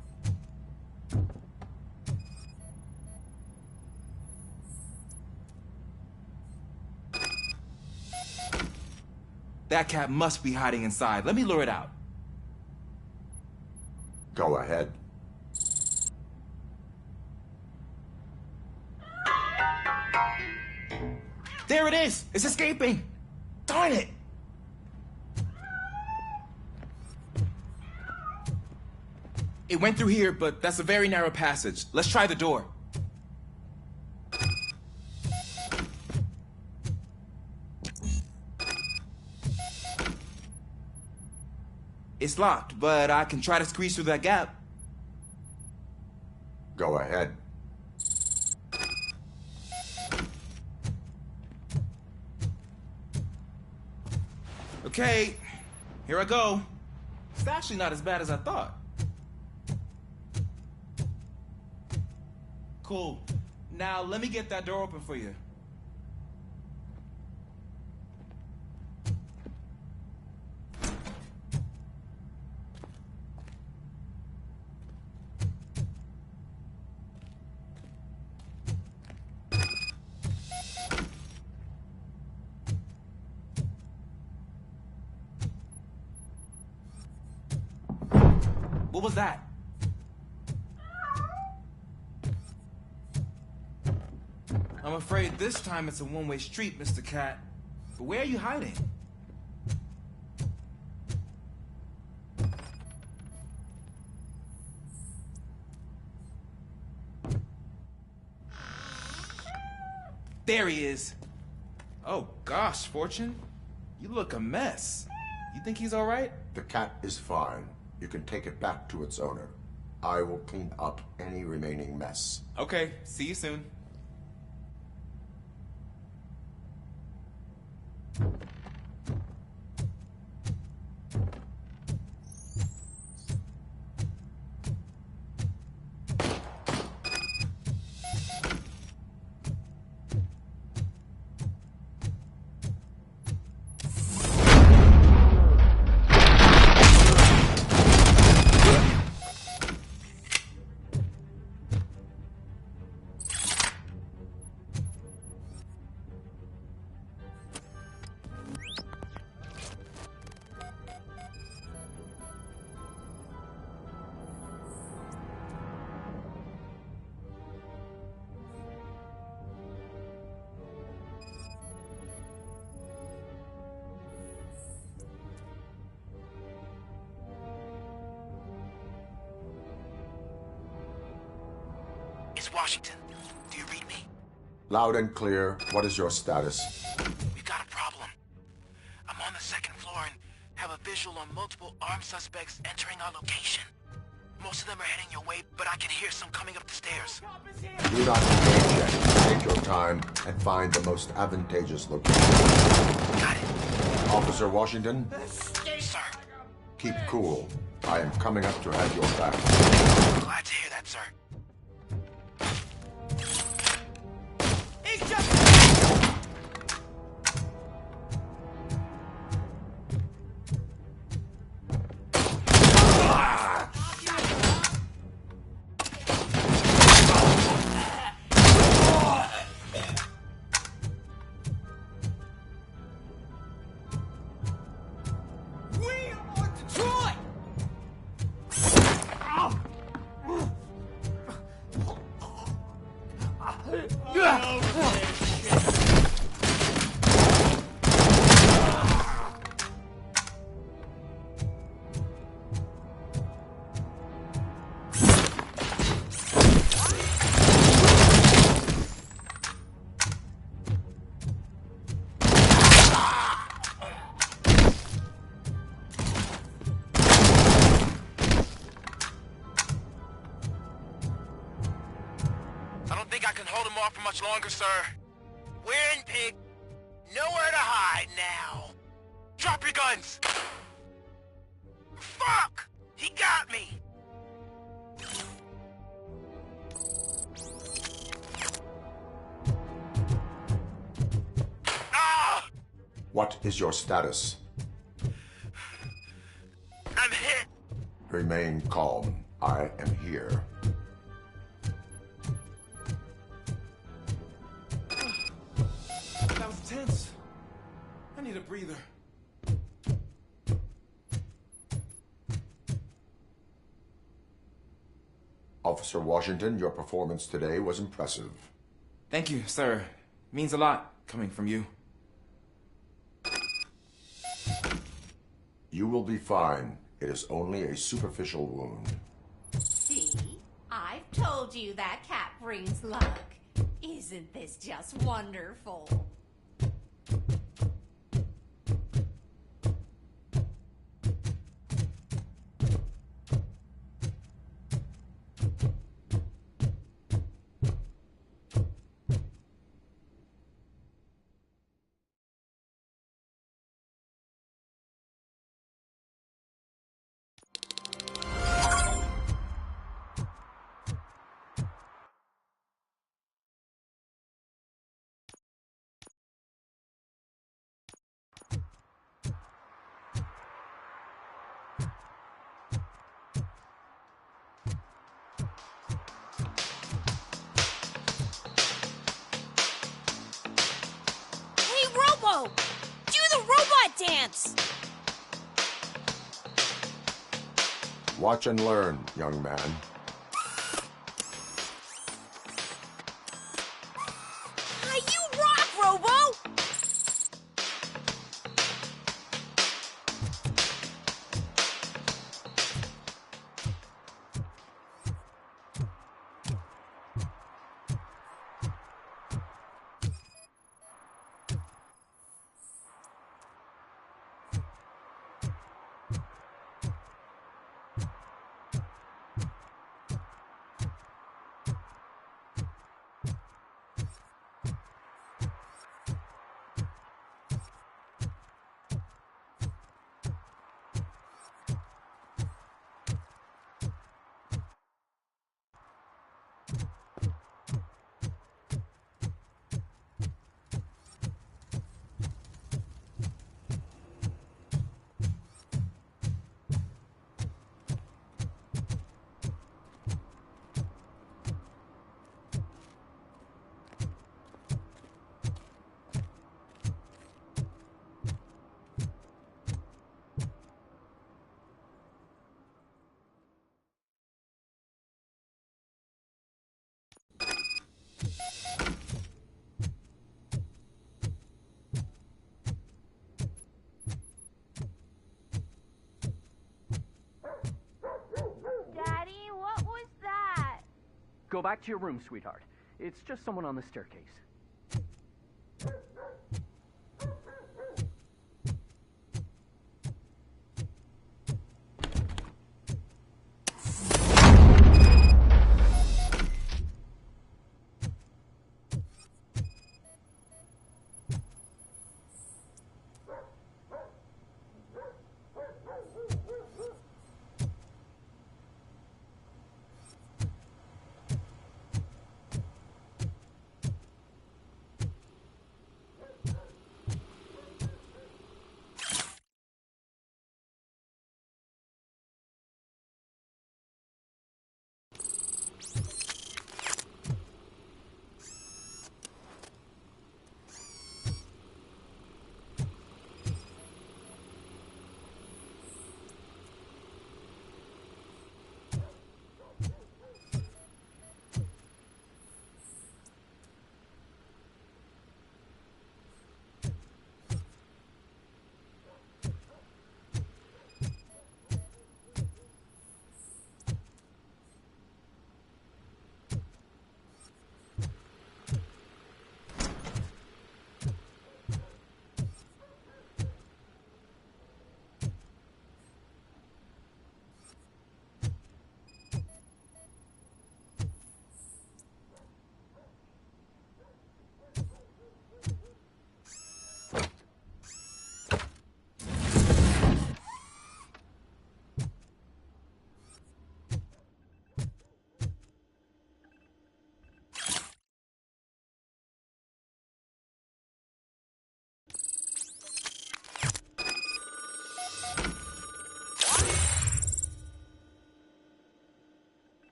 That cat must be hiding inside. Let me lure it out. Go ahead. There it is! It's escaping! Darn it! It went through here, but that's a very narrow passage. Let's try the door. It's locked, but I can try to squeeze through that gap. Go ahead. Okay, here I go. It's actually not as bad as I thought. Cool. Now let me get that door open for you. What was that? I'm afraid this time it's a one-way street, Mr. Cat. But where are you hiding? There he is. Oh gosh, Fortune. You look a mess. You think he's all right? The cat is fine. You can take it back to its owner. I will clean up any remaining mess. Okay, see you soon. Washington. Do you read me? Loud and clear. What is your status? We've got a problem. I'm on the second floor and have a visual on multiple armed suspects entering our location. Most of them are heading your way, but I can hear some coming up the stairs. Do not engage yet. Take your time and find the most advantageous location. Got it. Officer Washington? Sir. Keep cool. I am coming up to have your back. Glad to hear that, sir. Much longer, sir. We're in, pig. Nowhere to hide now. Drop your guns. Fuck! He got me. Ah! What is your status? I'm hit. Remain calm. I am here. That was tense. I need a breather. Officer Washington, your performance today was impressive. Thank you, sir. Means a lot coming from you. You will be fine. It is only a superficial wound. See? I've told you that cat brings luck. Isn't this just wonderful? Robo! Do the robot dance! Watch and learn, young man. You rock, Robo! Go back to your room, sweetheart. It's just someone on the staircase.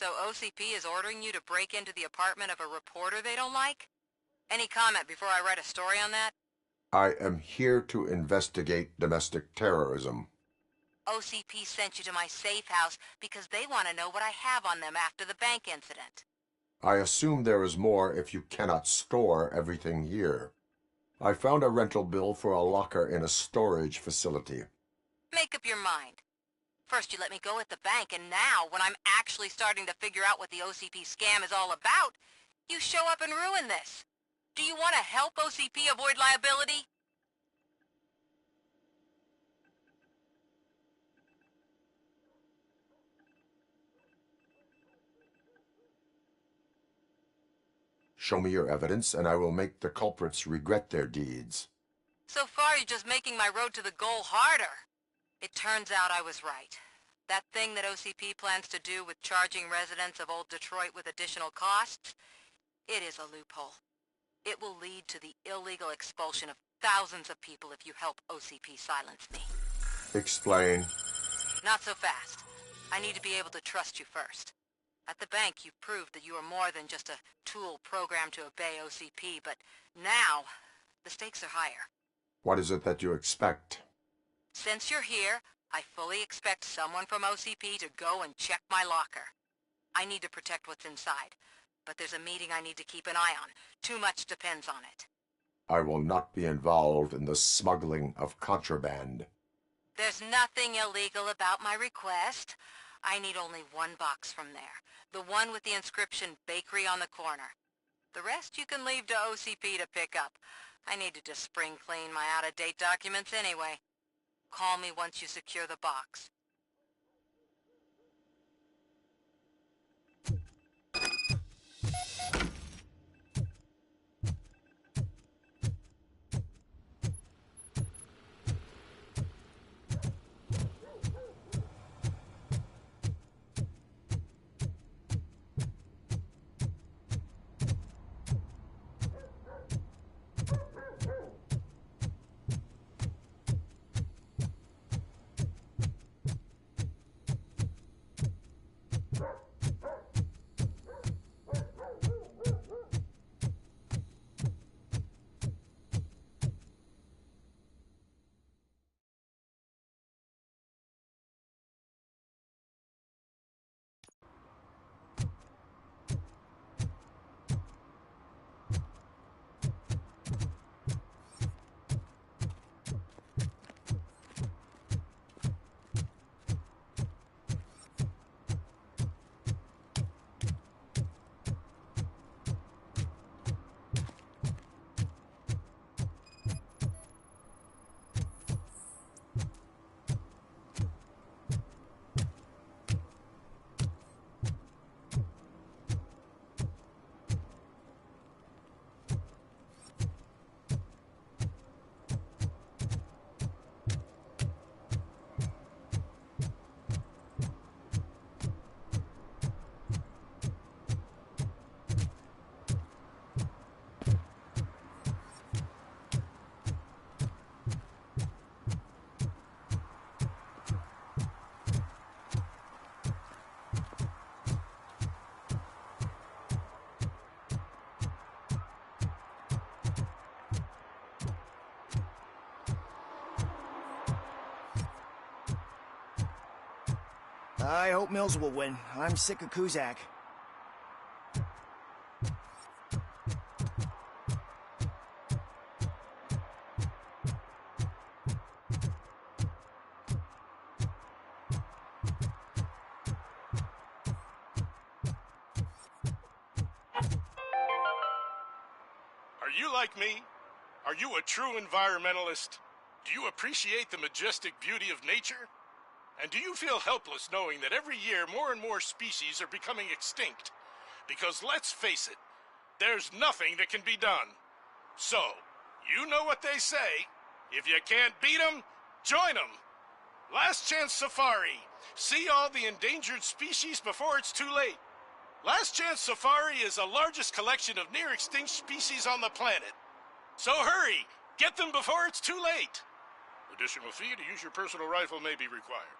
So OCP is ordering you to break into the apartment of a reporter they don't like? Any comment before I write a story on that? I am here to investigate domestic terrorism. OCP sent you to my safe house because they want to know what I have on them after the bank incident. I assume there is more if you cannot store everything here. I found a rental bill for a locker in a storage facility. Make up your mind. First you let me go at the bank, and now, when I'm actually starting to figure out what the OCP scam is all about, you show up and ruin this. Do you want to help OCP avoid liability? Show me your evidence, and I will make the culprits regret their deeds. So far, you're just making my road to the goal harder. It turns out I was right. That thing that OCP plans to do with charging residents of Old Detroit with additional costs, it is a loophole. It will lead to the illegal expulsion of thousands of people if you help OCP silence me. Explain. Not so fast. I need to be able to trust you first. At the bank, you've proved that you are more than just a tool programmed to obey OCP, but now, the stakes are higher. What is it that you expect? Since you're here, I fully expect someone from OCP to go and check my locker. I need to protect what's inside, but there's a meeting I need to keep an eye on. Too much depends on it. I will not be involved in the smuggling of contraband. There's nothing illegal about my request. I need only one box from there. The one with the inscription Bakery on the corner. The rest you can leave to OCP to pick up. I needed to spring clean my out-of-date documents anyway. Call me once you secure the box. I hope Mills will win. I'm sick of Kuzak. Are you like me? Are you a true environmentalist? Do you appreciate the majestic beauty of nature? And do you feel helpless knowing that every year more and more species are becoming extinct? Because let's face it, there's nothing that can be done. So, you know what they say. If you can't beat 'em, join 'em. Last Chance Safari. See all the endangered species before it's too late. Last Chance Safari is the largest collection of near-extinct species on the planet. So hurry, get them before it's too late. Additional fee to use your personal rifle may be required.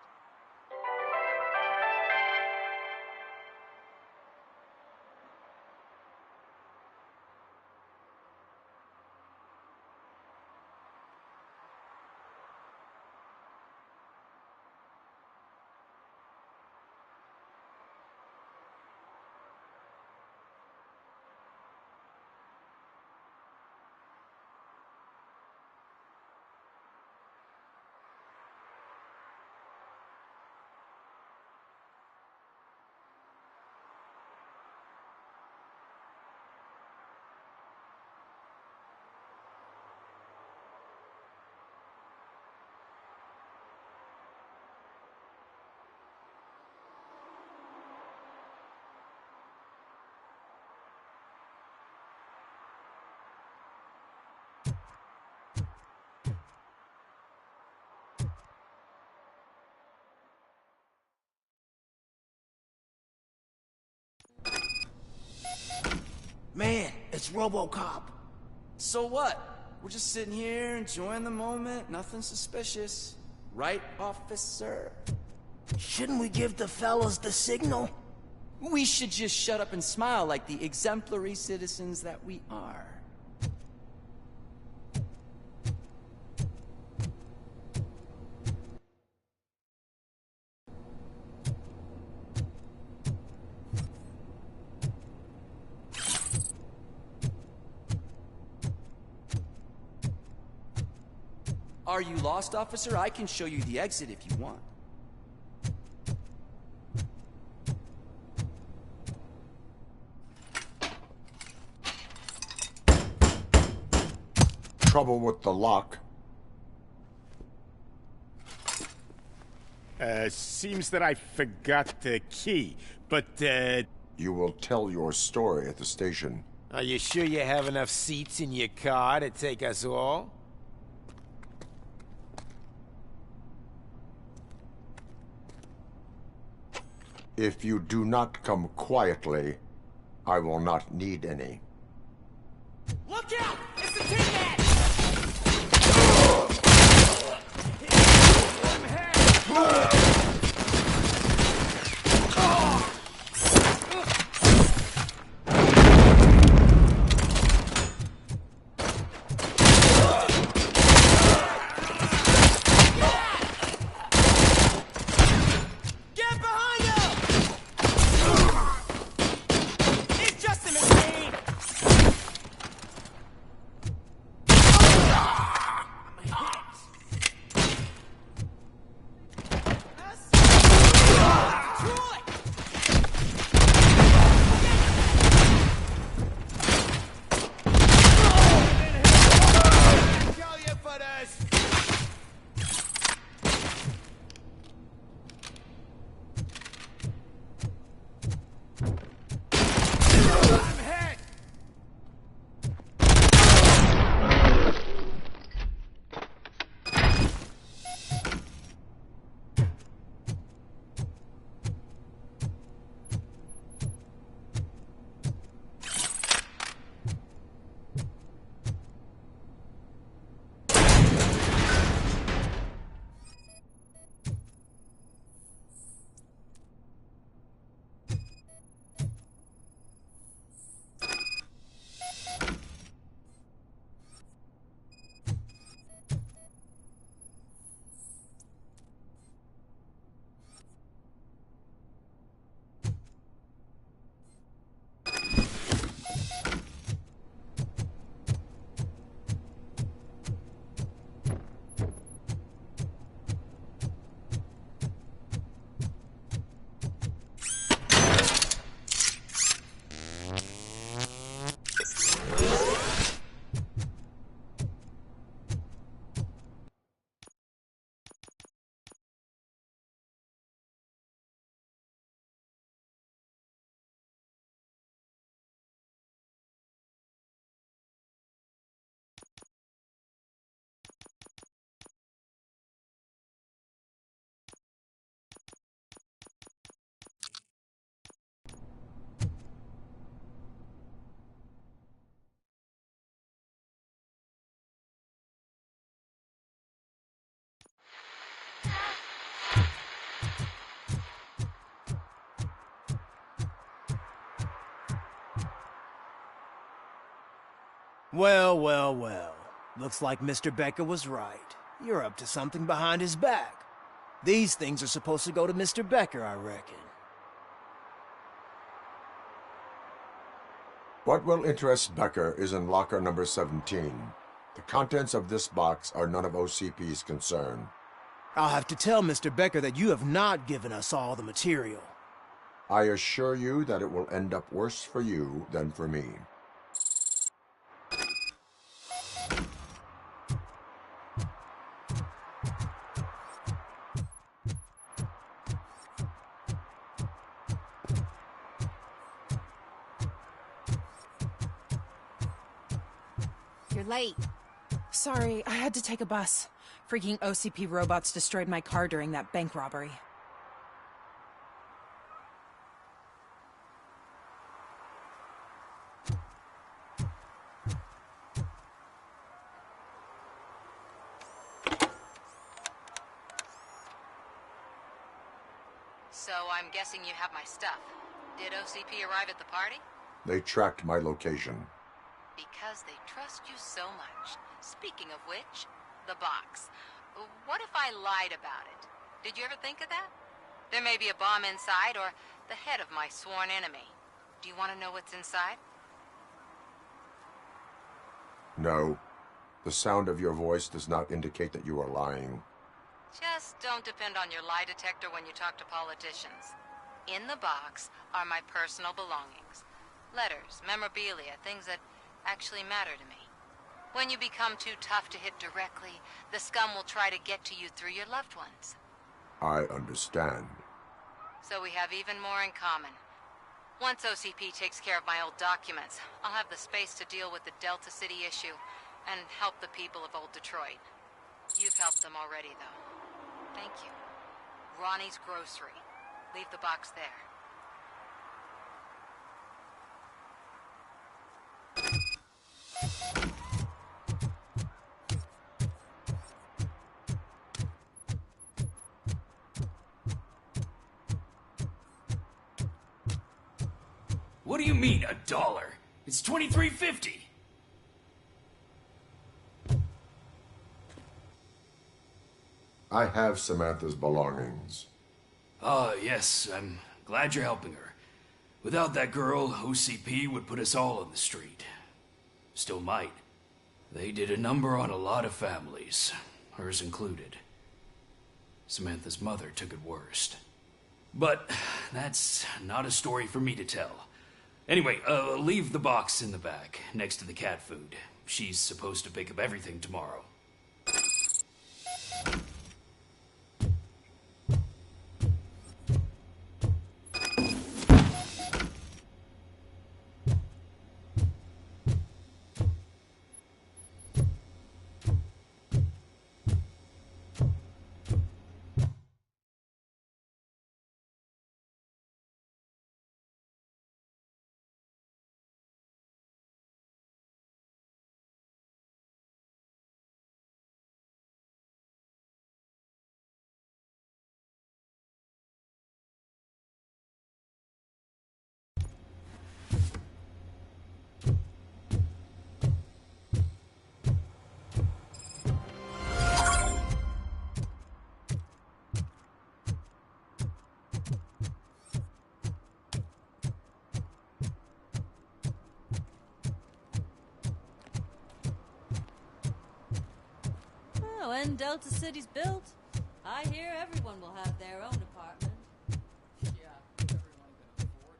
Man, it's RoboCop. So what? We're just sitting here enjoying the moment, nothing suspicious. Right, officer? Shouldn't we give the fellas the signal? We should just shut up and smile like the exemplary citizens that we are. Are you lost, officer? I can show you the exit if you want. Trouble with the lock. Seems that I forgot the key, but, You will tell your story at the station. Are you sure you have enough seats in your car to take us all? If you do not come quietly, I will not need any. Look out! It's the Tin Man! Well, well, well. Looks like Mr. Becker was right. You're up to something behind his back. These things are supposed to go to Mr. Becker, I reckon. What will interest Becker is in locker number 17. The contents of this box are none of OCP's concern. I'll have to tell Mr. Becker that you have not given us all the material. I assure you that it will end up worse for you than for me. You're late. Sorry, I had to take a bus. Freaking OCP robots destroyed my car during that bank robbery. So I'm guessing you have my stuff. Did OCP arrive at the party? They tracked my location. Because they trust you so much. Speaking of which, the box. What if I lied about it? Did you ever think of that? There may be a bomb inside or the head of my sworn enemy. Do you want to know what's inside? No. The sound of your voice does not indicate that you are lying. Just don't depend on your lie detector when you talk to politicians. In the box are my personal belongings. Letters, memorabilia, things that actually matter to me. When you become too tough to hit directly, the scum will try to get to you through your loved ones. I understand. So we have even more in common. Once OCP takes care of my old documents, I'll have the space to deal with the Delta City issue and help the people of Old Detroit. You've helped them already, though. Thank you. Ronnie's Grocery. Leave the box there. What do you mean, $1? It's $23.50. I have Samantha's belongings. Yes, I'm glad you're helping her. Without that girl, OCP would put us all on the street. Still might. They did a number on a lot of families, hers included. Samantha's mother took it worst. But that's not a story for me to tell. Anyway, leave the box in the back, next to the cat food. She's supposed to pick up everything tomorrow. When Delta City's built, I hear everyone will have their own apartment. Yeah, everyone can afford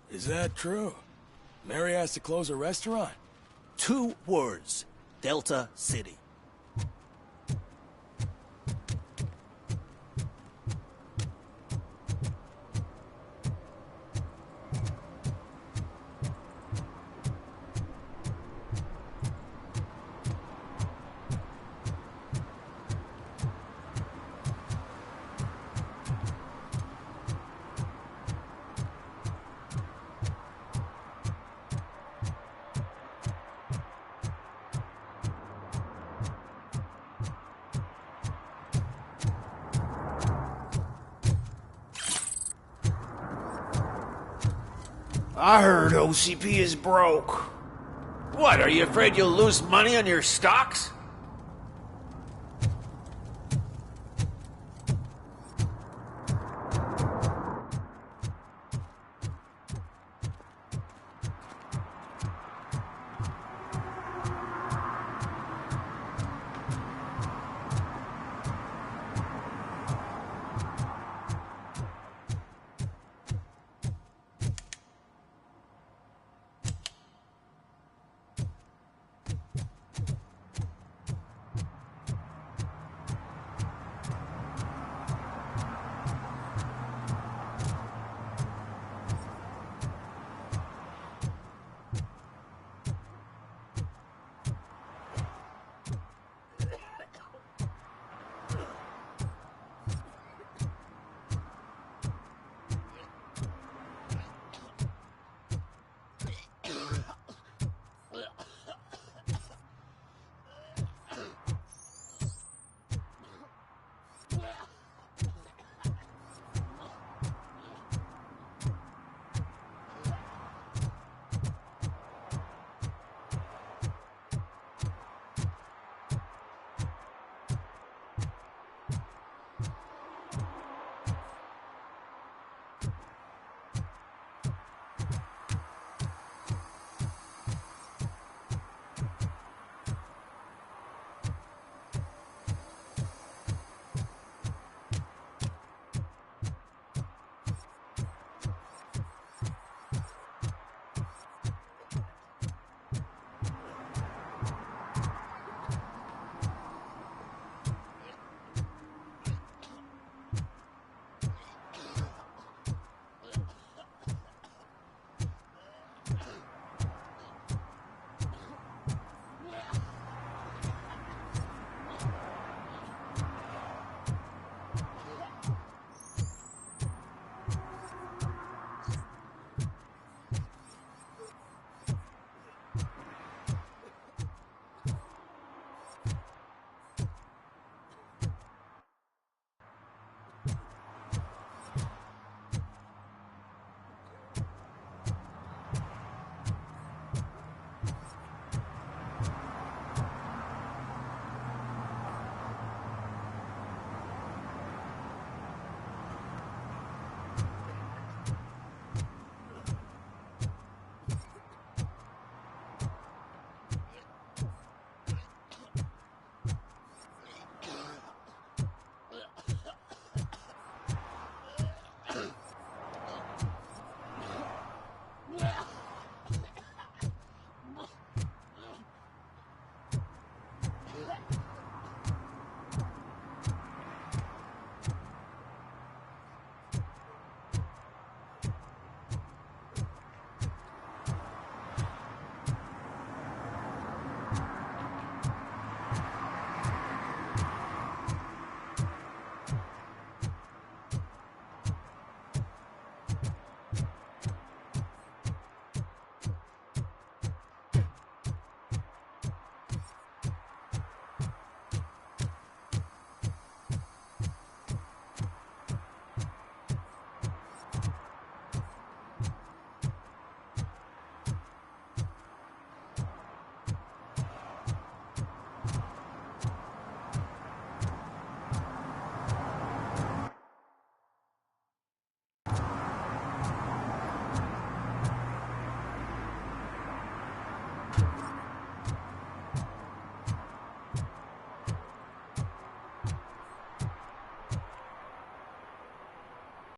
it. Is that true? Mary has to close a restaurant? 2 words. Delta City. I heard OCP is broke. What, are you afraid you'll lose money on your stocks?